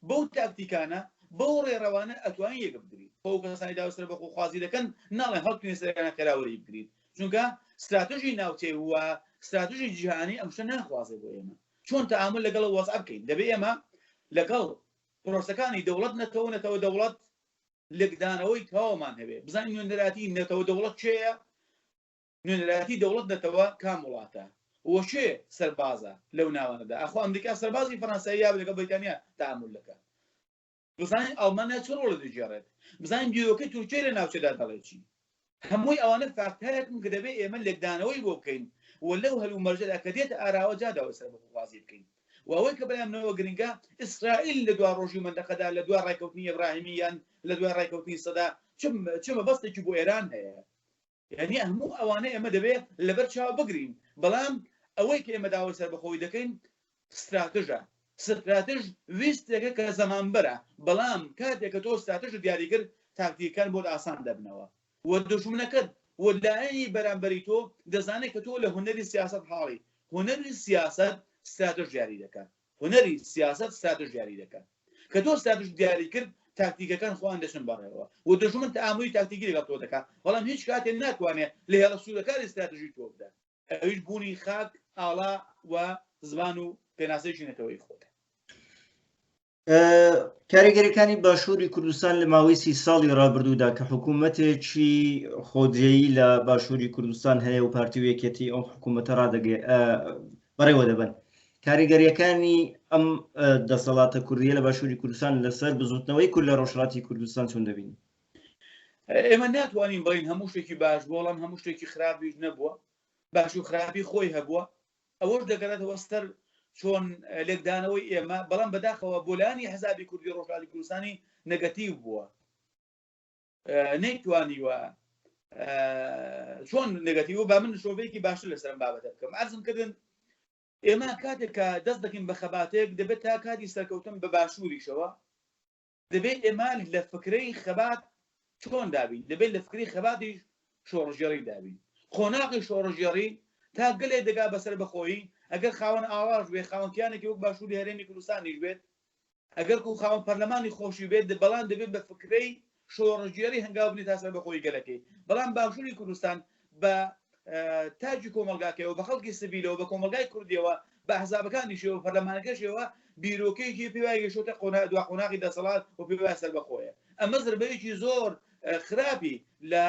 [SPEAKER 2] بەو تاکتیکانە بۆ ڕێڕەوانە ئەتوانین یەک بدرین خۆ کەسانی داوەسەر بە خۆخوازی دەکەن ناڵێن هەڵتوێن سەرەکانە خێراوەری بگرین چونکە استراتژی ناوچەی وە استراتژی جیهانی ئەم شتە ناخوازێ بۆ ئێمە چۆن تەعامل لەگەڵ وەزع بکەین دەبێت ئێمە لەگەڵ پرۆسەکانی دەوڵەت نەتەوە دەوڵەت لێکدانەوەی تەواومان هەبێ بزانین نوێنەراتی نەتەوە دەوڵەت چێە نوێنەراتی دەوڵەت نەتەوە کام وڵاتە وەشێ سەربازە لەو ناوانەدا ئەخۆ ئەمریکا سەربازی فەڕەنسایی یا لەگەڵ بریتانیا تەعامل دەکات بزانین ئەڵمانیا چ ڕۆڵە دەجێڕێت بزانین بیرۆکەی تورکیای لە ناوچەدا دەڵێکی هەمووی ئەوانە فاکتەرێکن کە دەبێت ئێمە لێکدانەوەی بۆ بکەین و لەو هەلومەرجەدا کە دێتە ئاراوە جاداوە سەر بەخوازی بکەین و ئەوەی کە بەلامنەوە گرنگە ئیسرائیل لە دوای ڕۆژی مندەقەدا لە دوای ڕێکەوتنی ئیبراهیمی یان لە دوای ڕێکەوتنی سەدا چمە بەستێکی بۆ ئێران هەیە یعنی هەموو ئەوانە ئێمە دەبێت لەبەر چاو بگرین بەڵام ئەوەی کە ئێمە داوای سەر بەخۆی دەکەین استراتژ ویستێکە کە زەمانبەرە بەڵام کاتێک کە تۆ استراتژ دیاریکرد تاکتیکەکان بۆ ئاسان دەبنەوە و دژمنەکەت و لایەنی بەرامبەری تۆ دەزانێت کە تۆ لە هونەری سیاست حاڵی هونەری سیاست استراتژ دیاری دەکات هونەری سیاست استراتژ دیاری دەکات کە تۆ استراتژ دیاری کرد تاکتیکەکان خۆیان دەچن بەڕێوە و دژمن تەعاملی تاکتیکی لەگەڵ تۆ دەکات بەڵام هیچ کاتێک ناتوانێت لە هێڵە سوودەکانی استراتژی تۆ بدات ئەویش بوونی خاک ئاڵا و زمان و پێناسەیەکی نەتەوەی خۆت
[SPEAKER 1] کاریگەریەکانی باشووری کوردستان لە ماوەی 30 ساڵی ڕابردوودا کە حکوومەتێکی خۆجێیی لە باشووری کوردستان هەیە و پارتی و یەکێتی ئەم حکوومەتە بەڕێوە دەبن کاریگەریەکانی ئەم دەسەڵاتە کوردیە لە باشووری کوردستان لەسەر بزوتنەوەی کورد لە ڕۆژهەڵاتی کوردستان چۆن دەبین
[SPEAKER 2] ئێمە ناتوانین بڵین هەموو شتێکی باش بوو بەڵام هەموو شتێکی خراپیش نەبووە باش و خراپی خۆی هەبووە ئەوەش دەگەڕێتەوە سەر چۆن لێکدانەوەی ئێمە بەڵام بەداخەوە بۆلانی حزابی کوردی ڕۆژهەڵاتی کوردستانی نەگەتیڤ بووە نەیتوانیوە چۆن نەگەتیڤ با من شۆڤەیەکی باشتر لەسەر بابەتە بکەم عەرزم کردن ئێمە کاتێک کە دەست دەکەین بە خەباتێک دەبێت تا کاتی سەرکەوتن بە باشووریشەوە دەبێت ئێمە لە فکرەی خەبات چۆن دابین دەبێت لە فکری خەباتی شۆڕژێڕی دابین خۆناغی شۆڕژێڕی تا گەلێ دەگا بەسەر بەخۆیی ئەگەر خاوەن ئاواژ بێ خاوەنکیانێکی وەک باشووری هەرێمی کوردستانیش بێت ئەگەر و خاوەن پەرلەمانی خۆشی بێت بەڵام دەبێت بە فکرەی شۆڕژێڕی هەنگاو بنی تا سەر بەخۆی گەلەکەی بەڵام باشووری کوردستان بە تاجی کۆمەلگاکەوە بە خەڵکی سڤیلەوە بە کۆمەلگای کوردیەوە بە ئەحزابەکانیشەوە پەرلەمانەکەشەوە بیرۆکەیەکی پێی وایە گەشتە دوا قۆناغی دەسەڵات و پێی وایە سەر بەخۆیە ئەمە زربەیەکی زۆر خراپی لە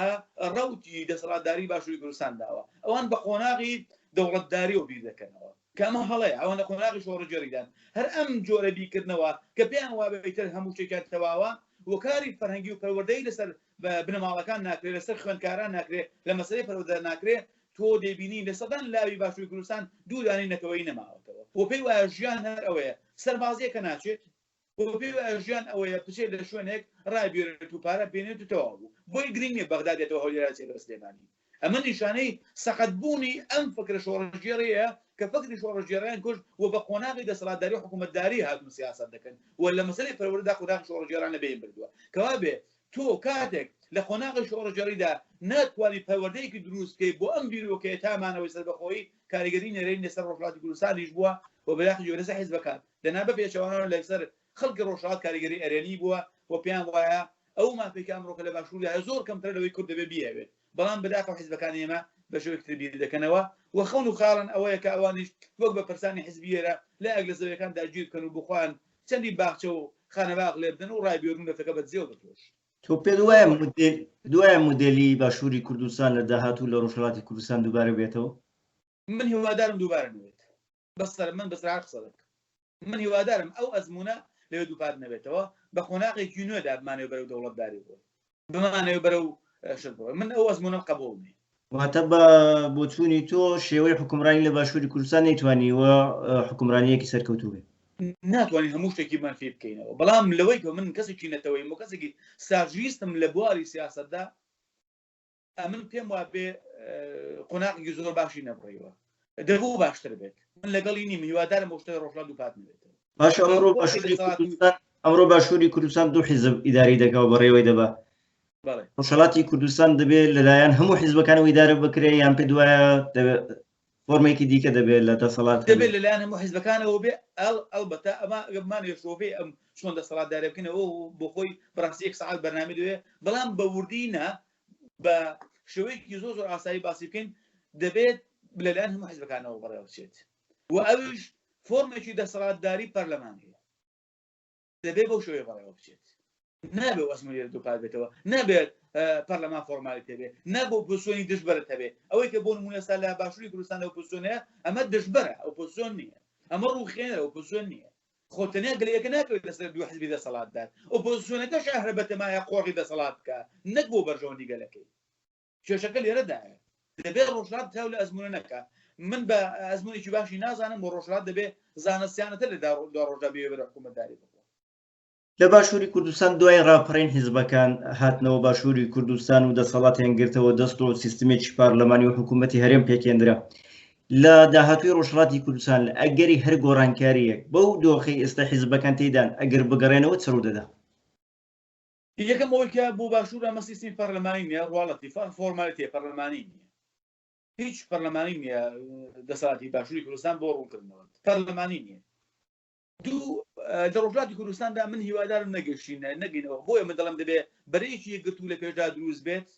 [SPEAKER 2] ڕەوتی دەسەڵاتداری باشووری کوردستان داوە ئەوان بە قۆناغی دەوڵەتداری و بیر دەکەنەوە کە ئەمە هەڵەیە ئەوان لە قۆناغی شۆڕژێڕیدان هەر ئەم جۆرە بیکردنەوە کە پێیان وابێتر هەموو شتێکیان تەواوە وەکاری فەرهەنگی و پەروەردەی لەسەر بنەماڵەکان ناکرێت لەسەر خوێندکاران ناکرێت لە مەسەلەی پەروەردە ناکرێت تۆ دەبینی لە سەدان لاوی باشووری کوردستان دوو دانەی نەتەوەیی نەماوەتەوە و پێی وایە ژیان هەر ئەوەیە سەربازیەکە ناچێت و پێی وایە ژیان ئەوەیە بچێت لە شوێنێک ڕابێرێت و پارە بێنێت و تەواو بوو بۆی گرنگە بەغداد دێتەوە هەولێرە چێتە سلێمانی ئەمە نیشانەی سەقەتبوونی ئەم فکرە شۆڕژێڕیەیە کە فکری شۆڕژێڕیان کوشت و بە قۆناغی دەسەڵاتداری و حکوومەتداری هاتون سیاست دەکەن و لە مەسەلەی پەروەردەدا قۆناغی شۆڕژێڕان لەبێ بردووە کەوا بێ تۆ کاتێک لە قۆناغی شۆڕژێڕیدا ناتوانی پەروەردەیەکی دروستکەی بۆ ئەم بیرۆکەیە تامانەوەی سەربەخۆیی کاریگەری نەرێنی لەسەر ڕۆژهەڵاتی کوردستانیش بووە و بەداخەوە جۆرەسە حیزبەکان دەنا بە پێچەوانەوە لەسەر خەڵکی ڕۆژهەڵات کاریگەری ئەرێنی بووە و پێیان وایە ئەو مافێکی ئەمڕۆکە لە باشووریدا زۆر کەمتر لەوەی کورد دەبێ بیاوێت بەڵام بەداخەوە حیزبەکان ئێمە بە شێوەیەکتر بیر دەکەنەوە و خەون و خاڵن ئەوەیە کە ئەوانیش وەک بە پرسانی حیزبیێرە لە ئەگلە زەویەکان داگیر بکەن و بخوان چەندی باخچە و خانەباغ لێ بدەن و ڕایبێڕون دەفەکە بەجێ بتۆش
[SPEAKER 1] تۆ پێ دوایە مودێلی باشووری کوردستان لە داهاتوو لە ڕۆژهەڵاتی کوردستان دووبارە بێتەوە
[SPEAKER 2] من هیوادارم دووبارە نوێت بەسەر من بەسرار قسە دەکەم من هیوادارم ئەو ئەزمونە لەوێ دووپات نەبێتەوە بە خۆناغێکی نوێدا بمانەوە بەرەو دەوڵەتداری بووە بمانەوە بەرەو شت بووە من ئەو ئەزمونەم قبوڵ نییە
[SPEAKER 1] واتە بە بۆچوونی تۆ شێوەی حکومڕانی لە باشووری کوردستان نەیتوانیوە حکومڕانیەکی سەرکەوتوو بێت
[SPEAKER 2] ناتوانین هەموو شتێکی منفی بکەینەوە بەڵام لەوەی کە من کەسێکی نەتەوەی و کەسێکی ساژویستم لە بواری سیاسەتدا من پێم وا بێ قۆناغێکی زۆر باشی نەبڕیوە دەبوو باشتر بێت من لەگەڵی نیم هیوادارم بۆ شتە ڕۆژهەڵات دووپات نبێتەوە
[SPEAKER 1] باش ئەمڕۆ باشووری کوردستان دوو حیزب ئیداری دەکەوە بەڕێوەی دەبا ڕۆژهەڵاتی کوردستان دەبێت لەلایەن هەموو حیزبەکانەوە ئیدارە بکرێ یان پێ دوایە فۆرمێکی دیکە دەبێت لە دەسەڵات
[SPEAKER 2] دەبێت لەلایەن هەموو حیزبەکانەوە بێ ئەلبەتە ئەمە گەمانێشۆفێ ئەم چۆن دەسەڵاتدارێ بکەنەوە بۆ خۆی بەڕاستی 1 ساعت بەرنامە دوێ بەڵام بە وردینە بە شێوەیەکی زۆر ئاسایی باسی بکەین دەبێت لەلایەن هەموو حیزبەکانەوە بەڕێوە بچێت و ئەوش فۆرمێکی دەسەڵاتداری پەرلەمان هەیە دەبێت بەو شێوەیە بەڕێوە بچێت نابێت ئەسمەری دووپات بێتەوە نابێت پەرلەمان فۆرمالی تێبێ نابێت ئۆپۆزیسیۆنی دژبەرە تەبێ ئەوەی کە بۆ نمونە ئێستا لە باشووری کوردستان ئۆپۆزیسیۆنەیە ئەمە دژبەرە ئۆپۆزیسیۆن نییە ئەمە ڕووخێنە ئۆپۆزیسیۆن نییە خۆتەنیا گلەیەکە ناکەوێت لەسەر دوو حیزبی دەسەڵاتدار ئۆپۆزیسیۆنەکەش هەر بەتەمایە قۆڕی دەسەڵات بکە نەک بۆ بەرژەوەندی گەلەکەی کێشەکە لێرەدایە دەبێت ڕۆژهەڵات تاو لە ئەزمونە نەکە من بە ئەزمونێکی باشی نازانم بۆ ڕۆژهەڵات دەبێت زانستیانەتر لە دو ڕۆژە بێ بەرە حکوومەتداری بکە
[SPEAKER 1] لە باشووری کوردستان دوای ڕاپەڕین حیزبەکان هاتنەوە باشووری کوردستان و دەسەڵاتیان گرتەوە دەست و سیستمێکی پارلەمانی و حکوومەتی هەرێم پێکێنرا لە داهاتووی ڕۆژهەڵاتی کوردستان لە ئەگەری هەر گۆڕانکاریەک بەو دۆخی ئێستا حیزبەکان تێدان ئەگەر بگەڕێنەوە چ ڕوو دەدا
[SPEAKER 2] یەکەم ئەوەی کە بۆ باشوور ئەمە سیستمی پەرلەمانی نییە ڕواڵەتی فۆرمالیتێ پەرلەمانی نییە هیچ پەرلەمانی نییە دەسەڵاتی باشووری کوردستان بۆ ڕوونکردنەوە پەرلەمانی نییە دوو لە ڕۆژهەڵاتی کوردستاندا من هیوادارم نەگەینەوە بۆیە من دەڵم دەبێت بەرەیەکی یەکگرتوو لە پێشدا دروست بێت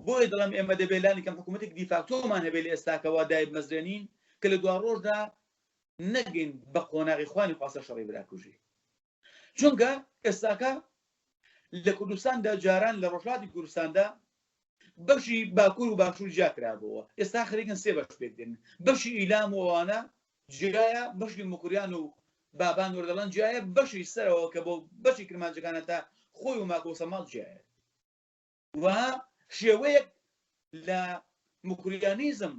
[SPEAKER 2] بۆیە دەڵم ئێمە دەبێت لانیکەم حکوومەتێک دیفاکتۆمان هەبێت لە ئێستاکەوە دای بمەزرێنین کە لە دوا ڕۆژدا نەگەین بە قۆناغی خوانی خواستە شەڕی براکوژی چونکە ئێستاکە لە کوردستاندا جاران لە ڕۆژهەڵاتی کوردستاندا بەشی باکوور و باشوور جاکرابەوە ئێستا خەریکن سێ بەش پێکدێن بەشی ئیلام و ئەوانە جیایە بەشی مکوریان و بابان وەردەڵان جیایە بەشی سەرەوە کە بۆ بەشی کرمانجەکانە تا خۆی و ماکۆسەماڵ جیایە و شێوەیەک لە مکوریانیزم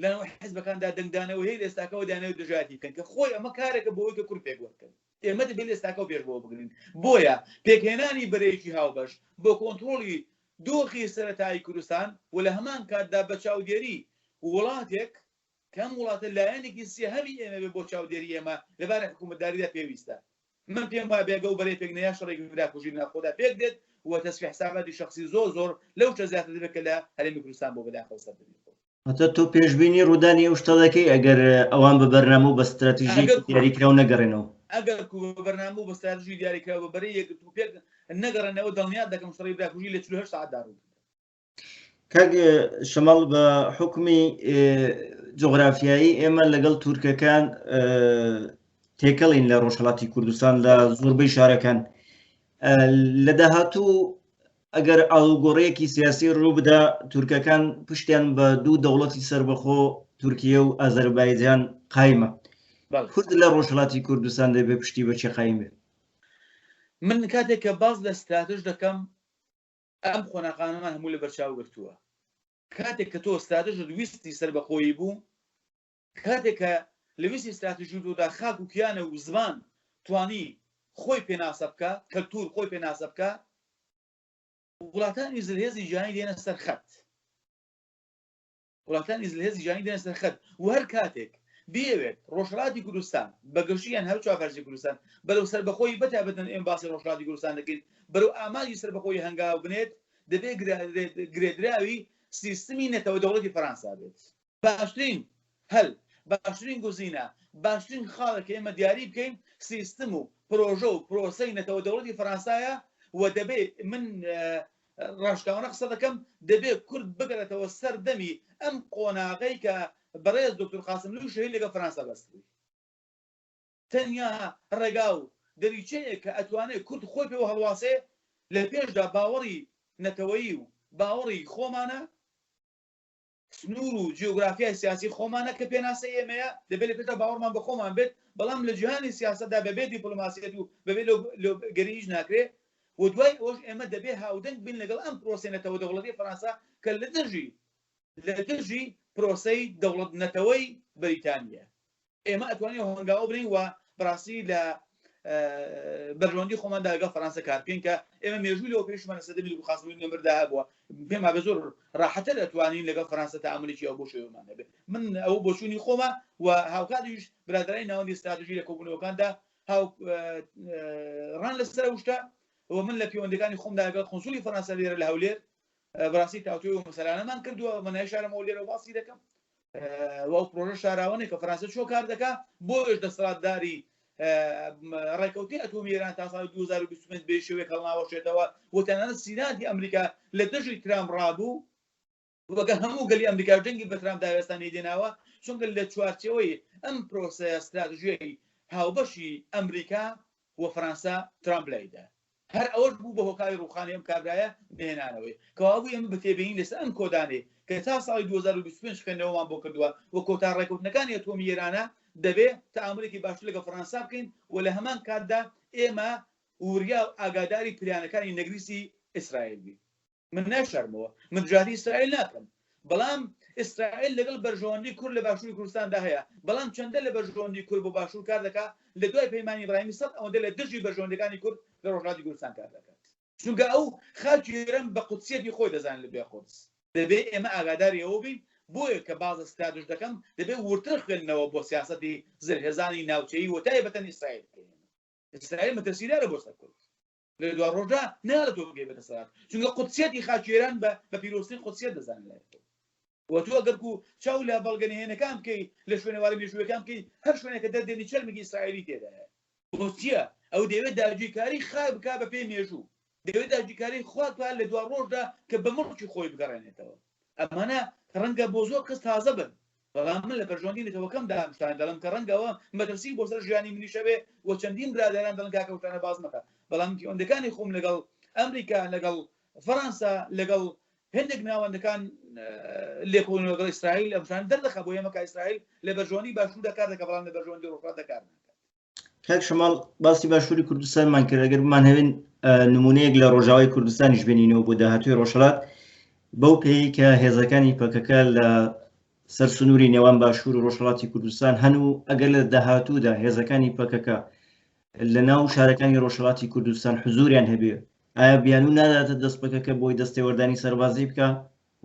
[SPEAKER 2] لە حیزبەکاندا دەنگدانەوە هەیە لە ئێستاکەەوە دانەوە دژاتی بکەن کە خۆی ئەمە کارێکە بۆەوەی کە کورد پێکوەکەن ئێمە دەبێت لە ئێستاکەەوە پێش بۆ بگرین بۆیە پێکهێنانی بەرەیەکی هاوبەش بۆ کۆنتڕۆڵی دۆخی سەرەتایی کوردستان و لە هەمان کاتدا بە چاودێری وڵاتێک کەم وڵاتە لایەنێکی سێهەمی ئێمە بێ بۆ چاودێری ئێمە لەبارە حکوومەتداریدا پێویستە من پێم وایە بێگە و بەرەی پێک نەیە شەڕێکی براکوژی ناخۆدا پێک دێت و تەسفیح حساباتی شخصی زۆر لەو چە زیاتر دەبێت کە لە هەرێمی کوردستان بۆ بەداخەوە سەر بێت
[SPEAKER 1] هەتا تۆ پێشبینی ڕوودانی ئەو شتە دەکەی ئەگەر ئەوان بە بەرنامە و بە ستراتیژی دیاریکراو نەگەڕێنەوە
[SPEAKER 2] ئەگەر بەرنامە و بە ستراتیژی دیاریکراوە بەرەی یەکگرتوو پێک نەگەڕێنەوە دڵنیات دەکەم شەڕی براکوژی لە 48 ساعتدا ڕوو
[SPEAKER 1] کاک شەماڵ بە حکمی جغرافیایی ئێمە لەگەڵ تورکەکان تێکەڵین لە ڕۆژهەڵاتی کوردستان لە زۆربەی شارەکان لە داهاتوو ئەگەر ئاڵوگۆڕەیەکی سیاسی ڕوو بدا تورکەکان پشتیان بە دوو دەوڵەتی سربەخۆ تورکیە و ئازەربایجان قایمە کورد لە ڕۆژهەڵاتی کوردستان دەبێ پشتی بە چێ قایم بێ
[SPEAKER 2] من کاتێک کە باز لە استراتژ دەکەم ئەم خۆناقانەمان هەموو لە بەرچاو گرتووە کاتێک کە تۆ استراتژ ویستی سربەخۆیی بوو کاتێک کە لە ویستی استراتژی دودا خاک و کیانە و زمان توانی خۆی پێناسە بکە کەلتور خۆی پێناسە بکە وڵاتانی زلهێزی جیهانی دێنە سەر خەت وڵاتانی زلهێزی جیهانی دێنە سەر خەت و هەر کاتێک بێوێت ڕۆژهەڵاتی کوردستان بەگەشتیان هەر چوارفەرزی کوردستان بەرەو سربەخۆی بەتابەتەن ئێمە باسی ڕۆژهەڵاتی کوردستان دەکەین بەرەو ئاماژی سربەخۆی هەنگاو بنێت دەبێت گرێدراوی سیستمی نەتەوە دەوڵەتی فەرەنسا بێت باشترین هەل باشترین گزینە باشترین خاڵێک ئێمە دیاری بکەین سیستم و پرۆژە و پرۆسەی نەتەوە دەوڵەتی فەرەنسایە و دەبێت من ڕاشکاوانە قسە دەکەم دەبێت کورد بگرێتەوە سەر دەمی ئەم قۆناغەی کە بەڕێز دکتۆر قاسم لووش هەیە لەگەڵ فەرەنسا بەستووی تەنیا ڕێگا و دەریچەیە کە ئەتوانێت کورد خۆی پێوە هەڵواسێ لە پێشدا باوەڕی نەتەوەیی و باوەڕی خۆمانە سنوور و جیۆگرافیای سیاسی خۆمانە کە پێناسە ئێمەیە دەبێت لە پێشدا باوەڕمان بە خۆمان بێت بەڵام لە جیهانی سیاسەتدا بەبێ دیپلۆماسیەت و بەبێ گەریش ناکرێت و دوای ئەوش ئێمە دەبێت هاودەنگ بین لەگەڵ ئەم پرۆسێنێتەوە دەوڵەتی فەرەنسا کە لە دژی پرۆسەی دەوڵەت نەتەوەی بەریتانیا ئێمە ئەتوانین هەنگاوە بنین و بەڕاستی لە بەرژەوەندی خۆماندا لەگەڵ فەرەنسا کار بکەین کە ئێمە مێژووی لەوە پێشمانە سەدەمی خاستنەوەی نەمەردا هەبووە پێم وایە زۆر ڕاحەتە دەتوانین لەگەڵ فەرەنسا تەعاملێکی ئەو بۆ شێوەمان هەبێت من ئەوە بۆچوونی خۆمە و هاوکاتیش برادرای ناوەندی استراتژی لە کۆبوونەوەکاندا ڕان لەسەر شتە و من لە پیوەندەکانی خۆمدا لەگەڵ قۆنسولی فەرەنسا لێرە لە هەولێر بەڕاستی تاوتوێ و مەسەلانەمان کردووە منای شارەمەوە لێرە باسی دەکەم وەو پرۆژە شاراوانێک کە فەرانسە چۆ کار دەکا بۆش دەسەڵاتداری ڕێکەوتی ئەتۆمی ئێران تا ساڵی 2025 بێ شێوەیە هەڵناوەشێتەوە بۆ تەنانەت سینادی ئەمریکا لە دژی ترام ڕابوو وەکە هەموو گەلی ئەمریکا جەنگی بە ترام داوێستانی دێناوە چونکە لە چوارچەوەی ئەم پرۆسەیە استراتژیەی هاوبەشی ئەمریکا و فەرانسا ترامپ لایدا هەر ئەوەش بوو بە هۆکاری ڕوخانی ئەم کابرایە بهێنانەوەی کەوابوو ئەمە بەتێبینی لەسەر ئەم کۆدانێ کە تا ساڵی 2025 خوێندنەوەمان بۆ کردووە وە کۆتا ڕێکەوتنەکانی ئەتۆمی ئێرانە دەبێت تەعاملێکی باشتر لەگەڵ فەرەنسا بکەین و لە هەمان کاتدا ئێمە وریا و ئاگاداری پلانەکانی نەگریسی ئیسرائیل بین من ناشەرمەوە من جاری ئیسرائیل ناکەم بەڵام ئیسرائیل لەگەڵ بەرژەوەندی کورد لە باشووری کوردستاندا هەیە بەڵام چەندە لە بەرژەوەندی کورد بۆ باشوور کار دەکات لە دوای پەیمانی ئیبراهیمی سەد ئەوەندە لە دژی بەرژەوەندەکانی کورد لە ڕۆژهەڵاتی کوردستان کار دەکات چونکە ئەو خەڵکی ئێران بە قودسیەتی خۆی دەزانن لە بێ قودس دەبێت ئێمە ئاگاداری ئەوە بین بۆیە کە بازە ستادش دەکەم دەبێت ورتر خوێندنەوە بۆ سیاسەتی زرهێزانی ناوچەیی و تایبەتەن ئیسرائیل ئیسرائیل مەترسیدارە بۆ سەر کورد لە دوا ڕۆژدا نالەتەوە بگەی بێتە سەرات چونکە قودسیەتی خاکی ئێران بە پیرۆستی قودسیەت دەزانن لای و تۆ ئەگەر چاو لە بەڵگەنهێنەکان بکەی لە شوێنەواری مێژوویەکان بکەی هەر شوێنێکە دەردێنی چەرمێکی ئیسرائیلی تێدایە بۆ چییە ئەو دەوێت داگیرکاری خای بکا بە پێی مێژوو دەوێت داگیرکاری خوات پا لە دوا ڕۆژدا کە بە مڵکی خۆی بگەڕێنێتەوە ئەمانە ڕەنگە بۆ زۆر کەس تازە بن بەڵام من لە پەرژەوەندی نێتەوەکەم دامشتان دەڵم کە ڕەنگەوە مەترسی بۆ سەر ژیانی منیشە بێ و چەندین برادران دەڵن کاکەوتانە باز مەکە بەڵام ئەوەندەکانی خۆم لەگەڵ ئەمریکا لەگەڵ فەرەنسا لەگەڵ هەندێک ناوەندەکان لێکۆڵین لەگەڵ ئیسرائیل ئەمشان دەردەخە بۆ ئێمە کە ئیسرائیل لە بەرژەوەندی باشووردا کار دەکات بەڵام لە بەرژەوەندی ڕۆژهەڵاتدا کار ناکات.
[SPEAKER 1] کاک شەماڵ باسی باشووری کوردستانمان کرد ئەگەر بمان هەوێن نمونەیەک لە ڕۆژاوای کوردستانیش بێنینەوە بۆ داهاتووی ڕۆژهەڵات بەو پێی کە هێزەکانی پەکەکە لە سەر سنووری نێوان باشوور و ڕۆژهەڵاتی کوردستان هەن و ئەگەر لە داهاتوودا هێزەکانی پەکەکە لە ناو شارەکانی ڕۆژهەڵاتی کوردستان حزوریان هەبێ ئایا بیانوو ناداتە دەست پەکەکە بۆی دەستێوەردانی سەربازی بکە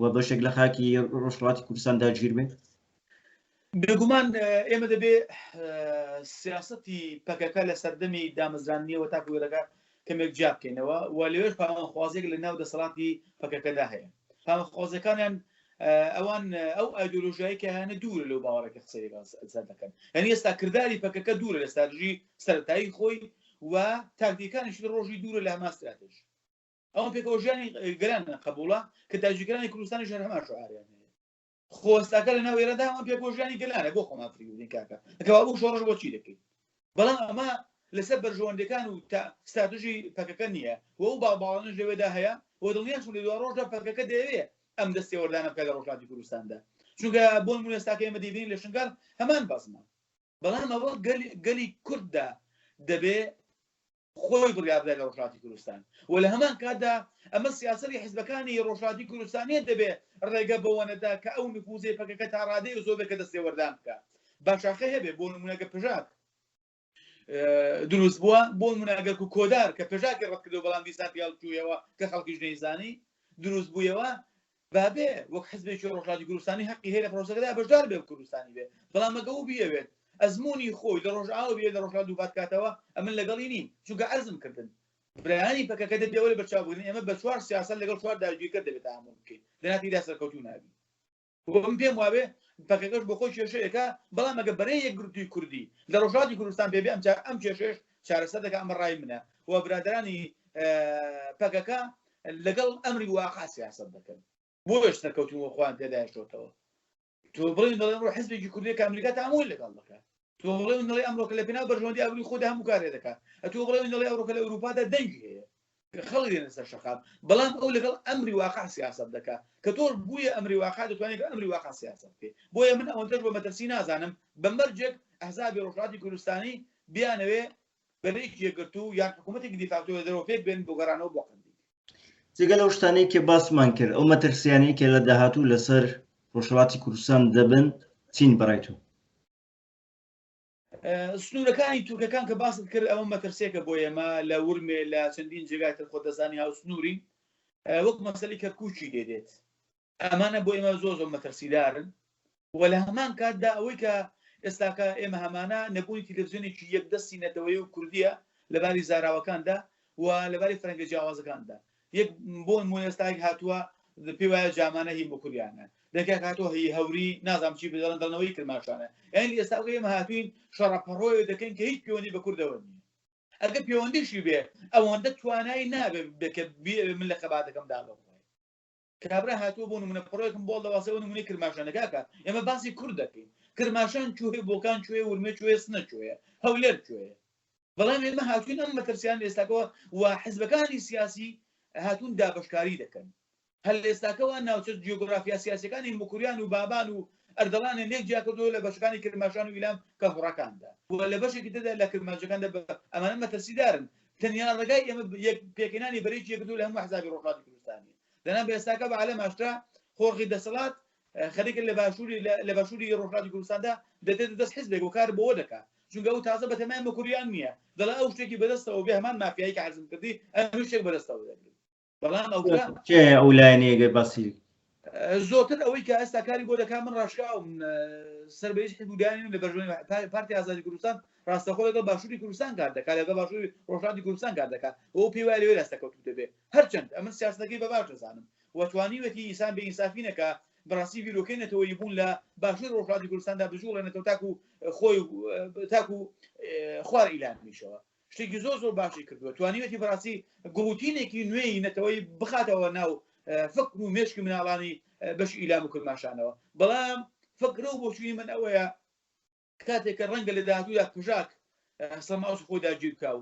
[SPEAKER 1] و بەشێک لە خاکی ڕۆژهەڵاتی کوردستان داگیر بێت؟
[SPEAKER 2] بێگومان ئێمە دەبێ سیاسەتی پەکەکە لە سەردەمی دامەزراننیەوە تا وێرەکە کەمێک جیا بکەینەوە و لەوێش پامەخوازێک لە ناو دەسەڵاتی پەکەکەدا هەیە پامەخوازەکانیان ئەوان ئەو ئایدۆلۆژیایی کە هەیە دوورە لەو باوەڕێکە قسەی سەر دەکەن هەنی ئێستا کردداری پەکەکە دوورە لە استراتژی سەرەتایی خۆی و تاکتیکانیش لە ڕۆژی دوورە لە هەما استراتژی ئەوان پێکەوەژیانی گەران قبوڵە کە تاجیکەرانی کوردستانی ژەر هەمان شعاریان هەیە خۆستاکە لە ناو ئێرەدا ئەوان پێکەوەژیانی گەلانە بۆ خۆمان فریودین کاکە ئەکەوا بۆ شۆڕژ بۆچی دەکەیت بەڵام ئەمە لەسەر بەرژەوەندەکان و استراتژی پەکەکە نییە و ئەو باڵانش لەوێدا هەیە و دڵنیاشون لە دوا ڕۆژدا پەکەکە دەوێت ئەم دەستێوەردانە بکە لە ڕۆژهەڵاتی کوردستاندا چونکە بۆ نمونە ئێستاکە ئێمە دەبینین لە شنگال هەمان بەزمە بەڵام ئەوە گەلی کورددا دەبێ خۆی بڕیابدا لە ڕۆژهەڵاتی کوردستان و لە هەمان کاتدا ئەمە سیاسەتی حیزبەکانی ڕۆژهەڵاتی کوردستانیە دەبێ ڕێگە بەوەنەدا کە ئەو نفوزەی پەکەکە تا ڕادەی زۆربێکە دەستێوەردان بکە باشاخە هەبێ بۆ نمونەگە پژاک دروست بووە بۆ نمونەگەر و کۆدار کە پێژاکی ڕەتکردەوە بەڵام دیسان پیاڵچوویەوە کە خەڵکیش نەیزانی دروست بوویەوە بابێ وەک حزبێکی ڕۆژهەڵاتی کوردستانی حەقی هەیە لە پرۆسەکەدا بەشدار بێ کوردستانی بێ بەڵام ئەگەڵ بیەوێت ئەزمموی خۆی لە ڕۆژئاو بێ لە ڕۆژهەڵات دووبات کاتەوە ئەمن لەگەڵی نین چونکە ئەرزم کردن برایانی پەکەکە دەبێەوە لە بەرچاوبوونی ئێمە بە چوار سیاست لەگەڵ چوار داگیرکە دەبێت تەعامل بکەین لەناتی سەرکەوتوو نابی من پێم وابێ پەکەکەش بۆ خۆی کێشەیەەکە بەڵام ئەگە بەرەی یەک گروپی کوردی لە ڕۆژهەڵاتی کوردستان پێبێ ئەم کێشەش چارەسەر دەکە ئەمە ڕای منە و برادرانی پەکەکە لەگەڵ ئەمری واقع سیاست دەکەن بۆش سەرکەوتووە خوان پێدایشتەوە تۆ بڵێن دەڵێن ڕۆ حزبێکی کوردی ئەمریکا تەعامل لەگەڵ دەکات تۆ بڵێن دەڵێ ئەمڕۆکە لە پێناو بەرژەوەندی ئەوروپی خۆدا هەموو کارێ دەکات ئەتۆ بڵێن دەڵێ ئەوڕۆکە لە ئەوروپادا دەنگی هەیە خەڵک دێنە سەر شەقام بەڵام ئەو لەگەڵ ئەمری واقع سیاست دەکات کە تۆ بوویە ئەمری واقع دەتوانێت ئەمری واقع سیاست بکەیت بۆیە من ئەوەندەش بە مەترسی نازانم بەمەرجێک ئەحزابی ڕۆژهەڵاتی کوردستانی بیانەوێ بەرەیەکی یەکگرتوو یان حکوومەتێکی دیفاکتۆرە دەرەوە پێک بێن بۆ گەڕانەوە بۆ قەندی
[SPEAKER 1] جگە لەو شتانەی کە باسمان کرد ئەو مەترسیانەی کە لە داهاتوو لەسەر ڕۆژهەڵاتی کوردستان دەبن چین بەڕای تۆ
[SPEAKER 2] سنوورەکانی تورکەکان کە باست کرد ئەوە مەترسێکە بۆ ئێمە لە ورمێ لە چەندین جێگای تر خۆدەزانی هاو سنووری وەک مەسەلەی کەرکووکی دێدێت ئەمانە بۆ ئێمە زۆر مەترسیدارن و لە هەمان کاتدا ئەوەی کە ئێستاکە ئێمە هەمانە نەبوونی تەلەڤیزیۆنێکی یەکدەستی نەتەوەی و کوردیە لەباری زاراوەکاندا و لەباری فەرەنگە جیاوازەکاندا یەک بۆ نمونە ئێستاک هاتووە پێی وایە جامانە هی بۆ کوریانە دەکات هاتۆ هی هەوری نازام چی بدەڵن دڵنەوەی کرماشانە یعنی ئێستا ئێمە هاتوین شەڕەپەڕۆی دەکەین کە هیچ پەیوەندی بە کوردەوە نییە ئەگە پەیوەندیشی بێ ئەوەندە توانایی نابێت کە من لە خەباتەکەمدا بڕۆی کابرا هاتووە بۆ نمونە پڕۆیەکم بۆڵ دەواسەوە نمونەی کرماشانەکە ئێمە باسی کورد دەکەین کرماشان کوێ بۆکان کوێ ورمێ کوێ سنە کوێیە هەولێر کوێیە بەڵام ئێمە هاتوین ئەم مەترسیان ئێستاکەوە و حیزبەکانی سیاسی هاتوون دابشکاری دەکەن هەل ئێستاکەوە ناوچە جیۆگرافیا سیاسەکانی مکوریان و بابان و ئەردەڵانە نێک جیاکردەوە لە بەشەکانی کرماشان و ئیلام کە هوڕەکاندا و لە بەشێکی تردا لە کرماشەکاندا ئەمانە مەترسیدارن تەنیا ڕێگای ئێمە پێکێنانی بەرەی یەکگرتو لە هەموو حزابی ڕۆژهەڵاتی کوردستانی دەنا بە ئێستاکە بە عالە ماشترا خۆڕی دەسەڵات خەریکە لە باشووری ڕۆژهەڵاتی کوردستاندا دەدێت دەست حیزبێک و کار بەوە دەکات چونکە ئەو تازە بەتەمای مەکوریان نییە دەڵێ ئەو شتێکی بەدەستەوە بێ هەمان مافیایی کە حەزم کردی ئەم شتێک بەدەستەوە دەگرێت بەڵام
[SPEAKER 1] ئەو لایەنەیەگە باسی
[SPEAKER 2] زۆرتر ئەوەی کە ئێستا کاری بۆ دەکات من ڕاشکاوم سەربەیش حیزبودانین لە بەرژەوەی پارتی ئازادی کوردستان ڕاستەخۆ لەگەڵ باشووری کوردستان کار دەکات لەگەڵ باشووری ڕۆژهەڵاتی کوردستان کار دەکات ئەو پێی وایە لەوێ دەستەکەوتوو دەبێت هەرچەند ئەمن سیاسەتەکەی بە باش دەزانم وەتوانیوەتی ئینسان بە ئینسافینەکە بەڕاستی بیرۆکەینەتەوەی بوون لە باشووری ڕۆژهەڵاتی کوردستاندا بژوڵێنێتەوە تاکو خۆی تاکو خوار ئیلانمیشەوە شتێکی زۆر زۆر باشی کردووە توانیوەتی بەڕاستی گوڵوتینێکی نوێی نەتەوەی بخاتەوە ناو فکر و مێشکی مناڵانی بەش ئیلام و کرماشانەوە بەڵام فکرە و بۆچووی من ئەوەیە کاتێککە ڕەنگە لە داهاتوودا کوژاک سەماوس خۆی داگیر بکە و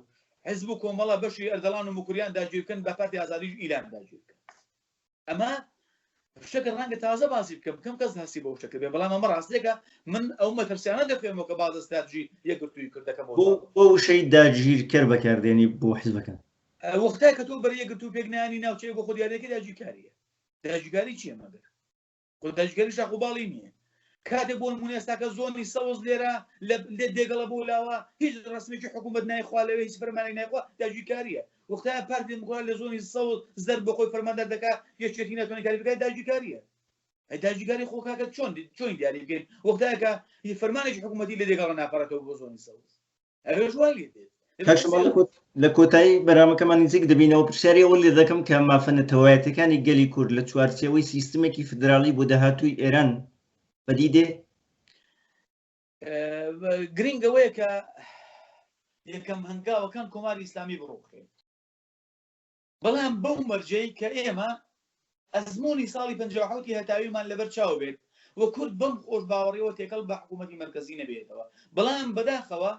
[SPEAKER 2] حیزب و کۆمەڵە بەشی ئەردەڵان و مکوریان داگیر بکەن بە پارتی ئازادیش ئیلام داگیر بکەن ئەمە شتێکە ڕەنگە تازە باسی بکەم کەس هەستی بەو شتەکە بێ بەڵام ئەمە ڕاستێکە من ئەو مەترسیانە دەخوێنەوە کە باز استراتژی یەکگرتووی کردەکەم
[SPEAKER 1] بۆ وشەی داگیرکەر بەکاردێنی بۆ حیزبەکان
[SPEAKER 2] وەختای کە تۆ بەرە یەکگرتوو پێکنانی ناوچەیە بۆ خۆدیارێکی داگیرکاریە داگیرکاری چییە مەگەر خۆ داگیرکاری شاخوباڵی نییە کاتێک بۆ نمونە ئێستاکە زۆنی سەوز لێرە لە دێگەڵە بۆ لاوە هیچ ڕسمێکی حکوومەت نایخوا لەوێ هیچ فەرمانێک نایخوا داگیرکاریە وەختای پارتی دموکرات لە زۆنی سەوز زەر بە خۆی فەرماندار دەکات یەکێتی ناتوانێت کاری بکات داگیرکاریە داگیرکاری خۆ کاکە چۆن دیاری بکەین وەختایەکە فەرمانێکی حکوومەتی لە دێگەڵە ناپەڕێتەوە بۆ زۆنی سەوز ئەوێ جوان لێ دێت
[SPEAKER 1] لە کۆتایی بەرامەکەمان نزیک دەبینەوە پرسیاری ئەوە لێ دەکەم کە مافەنەتەوایەتەکانی گەلی کورد لە چوارچێوەی سیستمێکی فدراڵی بۆ داهاتووی ئێران بەدی دێ
[SPEAKER 2] گرنگەوەیە کە یەکەم هەنگاوەکان کۆماری ئیسلامی بڕۆکرێت بەڵام بەو مەرجەی کە ئێمە ئەزمموی ساڵی 57 هەتاویمان لەبەر چاو بێت وە کورد بەم خۆش باوەڕیەوە تێکەڵ بە حکوومەتی مەرکەزی نەبێتەوە بەڵام بەداخەوە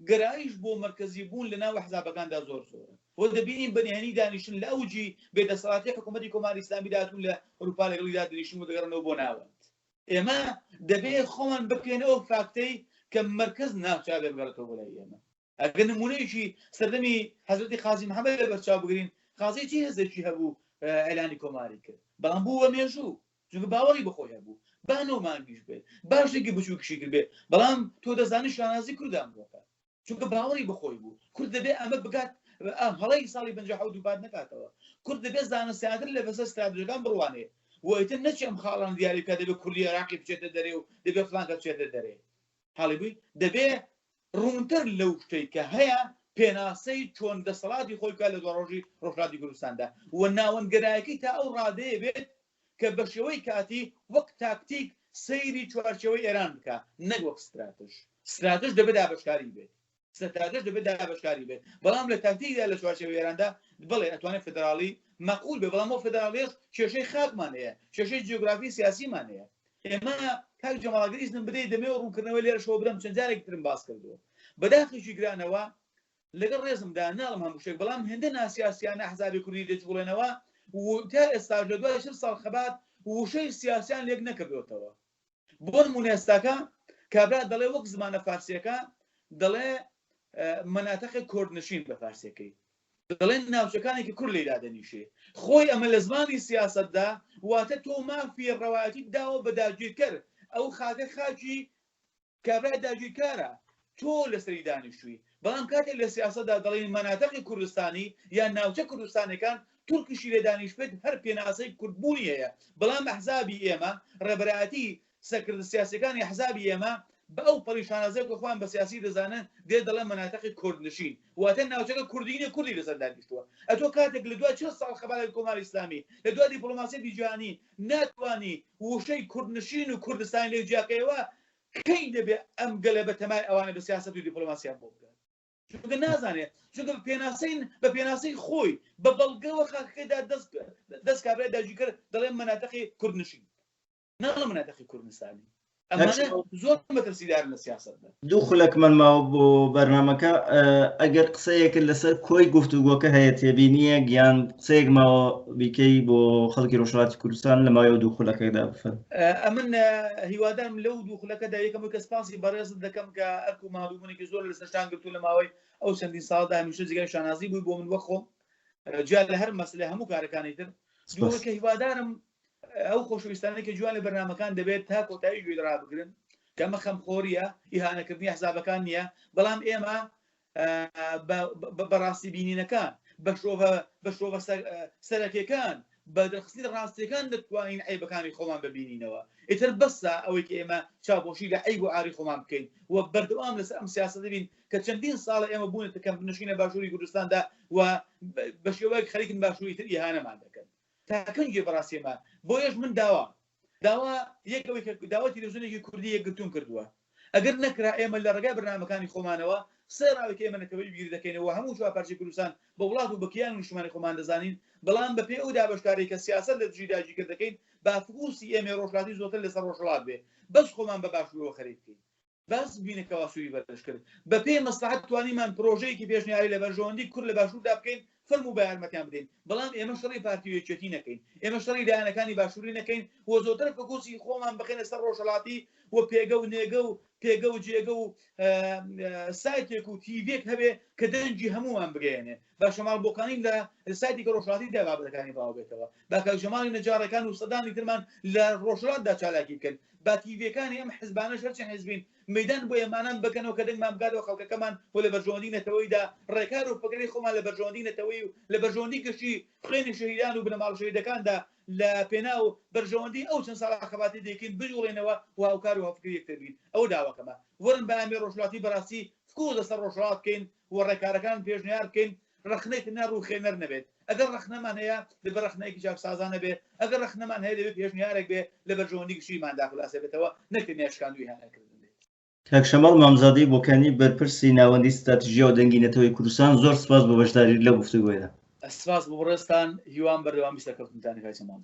[SPEAKER 2] گەرایش بۆ مەرکەزی بوون لە ناو حزابەکاندا زۆر زۆرە بۆ دەبینین بەنهێنی دانیشتن لە ئەوجی بێدەسەڵاتی حکوومەتی کۆماری ئیسلامی داتون لە ئەوروپا لەگەڵیدا دانیشتن و دەگەڕنەوە بۆ ناوەند ئێمە دەبێت خۆمان بکەین ئەو فاکتەی کە مەرکەز ناوچاو بێبگەڕێتەوە بۆ لای ئێمە ئەگەر نمونەیەکی سەردەمی حەزرەتی قازی محەممەد لە بەرچاو بگرین قازی چی هەزێکی هەبوو ئەلانی کۆماری کرد بەڵام بووە مێژوو چونکە باوەڕی بەخۆی هەبوو بانۆمانگیش بێت باشێکی بچووکشی کرد بێت بەڵام تۆ دەزانی شانازی کوردان بۆکات چونکە باوەڕی بەخۆی بوو کورد دەبێت ئەمە بگات هەڵی ساڵی 57 دووبات نکاتەوە کورد دەبێت زانستیادر لە بەسەر استراتژیەکان بڕوانێ وەیتر نەچی ئەم خاڵان دیاری بکات دەبێت کوردی عێراقی بچێتە دەرێ و دەبێت فلانکە بچێتە دەرێ حاڵی بووی دەبێت ڕوونتر لەو شتەی کە هەیە پێناسەی چۆن دەسەڵاتی خۆی بکات لە دوڕۆژی ڕۆژهەڵاتی کوردستاندا و ناوەندگەرایەکی تا ئەو ڕادەیە بێت کە بە شێوەی کاتی وەک تاکتیک سەیری چوارچێوەی ئێران بکە نەک وەک استراتژ دەبێت دابەشکاری بێت ستراتژ دەبێت دابەشکاری بێت بەڵام لە تاکتیکدا لە چوارچێوەی ئێراندا بڵێ ئەتوانێت فدراڵی مەقول بێ بەڵام ئەو فدراڵیش کێشەی خاکمان هەیە کێشەی جیۆگرافی سیاسیمان هەیە ئێمە کاک جەماڵ ئیزنم بدەیت دەمەوێت ڕوونکردنەوەی لێرەشەوە بدەم چەند جارێکی ترم باس کردووە بەداخلیشی گرانەوە لەگەڵ ڕێزمدا ناڵم هەموو شتێک بەڵام هێندە ناسیاسیانە حزابی کوردی لێ بڵێنەوە و تا ئێستا لە دوای 40 ساڵ خەبات وشەی سیاسیان لێک نەکردوێتەوە بۆ نمونە ئێستاکە کابرا دەڵێ وەک زمانە فارسیەکە دەڵێ مەناتەقی کوردنشین بە فارسیەکەی دەڵێن ناوچەکانێکی کورد لێدا دەنیشێ خۆی ئەمە لە زمانی سیاسەتدا واتە تۆ مافی ڕەوایەتی داوە بە داگیرکەر ئەو خاکە خاکی کابرا داگیرکارە تۆ لەسەری دانیشتووی بەڵام کاتێک لە سیاسەتدا دەڵێن مەناتەقی کوردستانی یان ناوچە کوردستانەکان تورکیشی لێ دانیشتێت هەر پێناسەی کوردبوونی هەیە بەڵام ئەحزابی ئێمە ڕێبەرایەتی سەرکرد سیاسەکانی ئەحزابی ئێمە بە ئەو پەریشانەزەی کە خۆیان بە سیاسی دەزانن دێ دەڵێن مەناتەقی کوردنشین واتە ناوچەکە کوردینە کوردی لەسەر داگیرتووە ئەتۆ کاتێک لە دوای 40 ساڵ خەبارەی کۆماری ئیسلامی لە دوای دیپلۆماسیەتی جیهانی ناتوانی وشەی کوردنشین و کوردستان لێ جیاکەیەوە کەی دەبێ ئەم گەلە بە تەمای ئەوانە بە سیاست و دیپلۆماسیان بۆ بکات چونکە نازانێت چونکە بە پێناسەی خۆی بە بەڵگەوە خاکەکەدا دەست کابرای داگیر کرد دەڵێن مەناتەقی کوردنشین ناڵە مەناتەقی کوردستانی زۆر مەترسیدارن لە سیاستدا.
[SPEAKER 1] دوو خولەکمان ماوە بۆ بەرنامەکە ئەگەر قسەیەکت لەسەر کۆی گفتوگۆکە هەیە تێبینیە گیان قسەیەک ماوە بیکەی بۆ خەڵکی ڕۆژهەڵاتی کوردستان لە ماوەی دوو خولەکەدا بفەر.
[SPEAKER 2] ئەمن هیوادارم لەو دوو خولەکەدا یەکەم کە سپاسی بەڕێزت دەکەم کە ئەرک و ماڵومێکی زۆر لە سەرشان گرتو لە ماوەی ئەو چەندین ساڵدا هەمیشە جگای شانازی بووی بۆ من وەک خۆم جیا لە هەر مەسلە هەموو کارەکانی تر دووەکە هیوادارم ئەو خۆشەویستانەی کە جوان لە بەرنامەکان دەبێت تا کۆتایی گوێ ڕابگرن کە ئەمە خەمخۆریە ئیهانەکردنی حسابەکان نییە بەڵام ئێمە بەڕاستی بینینەکان بە شۆڤە سەرەکیەکان بە دەرخستنی ڕاستیەکان دەتوانین عیبەکانی خۆمان ببینینەوە ئیتر بەسە ئەوەی کە ئێمە چاوپۆشی لە عیب و ئاری خۆمان بکەین و بەردەوام لەسەر ئەم سیاسەت دەبین کە چەندین ساڵە ئێمە بوونێتە کەمپنشینە باشووری کوردستاندا و بە شێوەیەک خەریکن باشووری تر ئیهانەمان دەکەن تاکەنجێ بەڕاستیێمە بۆیەش من داوا یەکەوەی کە داوا تەلەڤیزیۆنێکی کوردی یەکگرتوون کردووە ئەگەر نەکرا ئێمە لە ڕێگای بەرنامەکانی خۆمانەوە سێ ڕاوێکی ئێمە نەکەوەی بیر دەکەینەوە هەموو چوارپارچەی کوردستان بە وڵات و بە کیان و نیشتیمانی خۆمان دەزانین بەڵام بەپێ ئەو دابەشکاری کە سیاسەت لە دژی داگیر دەکەین با فوکوسی ئێمە ڕۆژهەڵاتی زۆرتر لەسەر ڕۆژهەڵات بێ بەس خۆمان بە باشوورەوە خەریک بکەین باس بینەکەوا سووری بەردەست کرد بەپێ مەسلحەت توانیمان پرۆژەیەکی پێشنیاری لە بەرژەوەندی کورد لە باشووردا بکەین فەرم و بە یارمەتیان بدەین بەڵام ئێمە شەڕی پارتیۆچێتی نەکەین ئێمە شەڕی لایەنەکانی باشووری نەکەین و زۆرتر فوکوسی خۆمان بخێنە سەر ڕۆژهەڵاتی و پێگە و نێگە و پێگە و جێگە و سایتێک و تیڤێک هەبێ کە دەنجی هەمومان بگەێنێ با شەماڵ بۆکانین لە سایتی کە ڕۆژهەڵاتی دا بابەتەکانی باو بێتەوە با کاژەماڵی نەجارەکان و سەدانی ترمان لە ڕۆژهەڵاتدا چالاکی بکەن با تیڤەکانی ئەم حیزبانە هەرچەند حیزبین مەدان بۆ ئێمانان بکەنەوە کە دەنگمان بگاتەوە خەڵکەکەمان و لە بەرژەوەندی نەتەوەیدا ڕێکار و فکری خۆمان لە بەرژەوەندی نەتەوەی و لە بەرژەوەندی گشتی خوێنی شەهیدان و بنەماڵ شەهیدەکاندا لە پێنا و بەرژەوەندی ئەو چەند ساڵا خەباتی دەکەین بژوڵێنەوە و هاوکار و هەفکری یەکتر بین ئەو داواکەمە وەرن بە ئەمێ ڕۆژهەڵاتی بەڕاستی فکۆ لەسەر ڕۆژهەڵات بکەین و ڕێکارەکان پێشنیار بکەین ڕخنەی نەڕ و خێنەر نەبێت ئەگەر ڕخنەمان هەیە لەبە ڕخنەیەکی چاکسازانە بێ ئەگەر ڕخنەمان هەیە دەبێت پێشنیارێک بێ لە بەرژەوەندی گشتیماندا خولاسە بێتەوە نەکردنی شکاندوی هانەکردن بێت.
[SPEAKER 1] کاک شەماڵ مامزادەی بۆکانی بەرپرسی ناوەندی ستراتیژیا و دەنگی نەتەوەی کوردستان زۆر سپاس بۆ بەشداری لە گفتوگۆیدا.
[SPEAKER 2] سپاس بۆ ڕێستان هیوام بەردەوامی سەرکەوتنتانی کاک شەماڵ.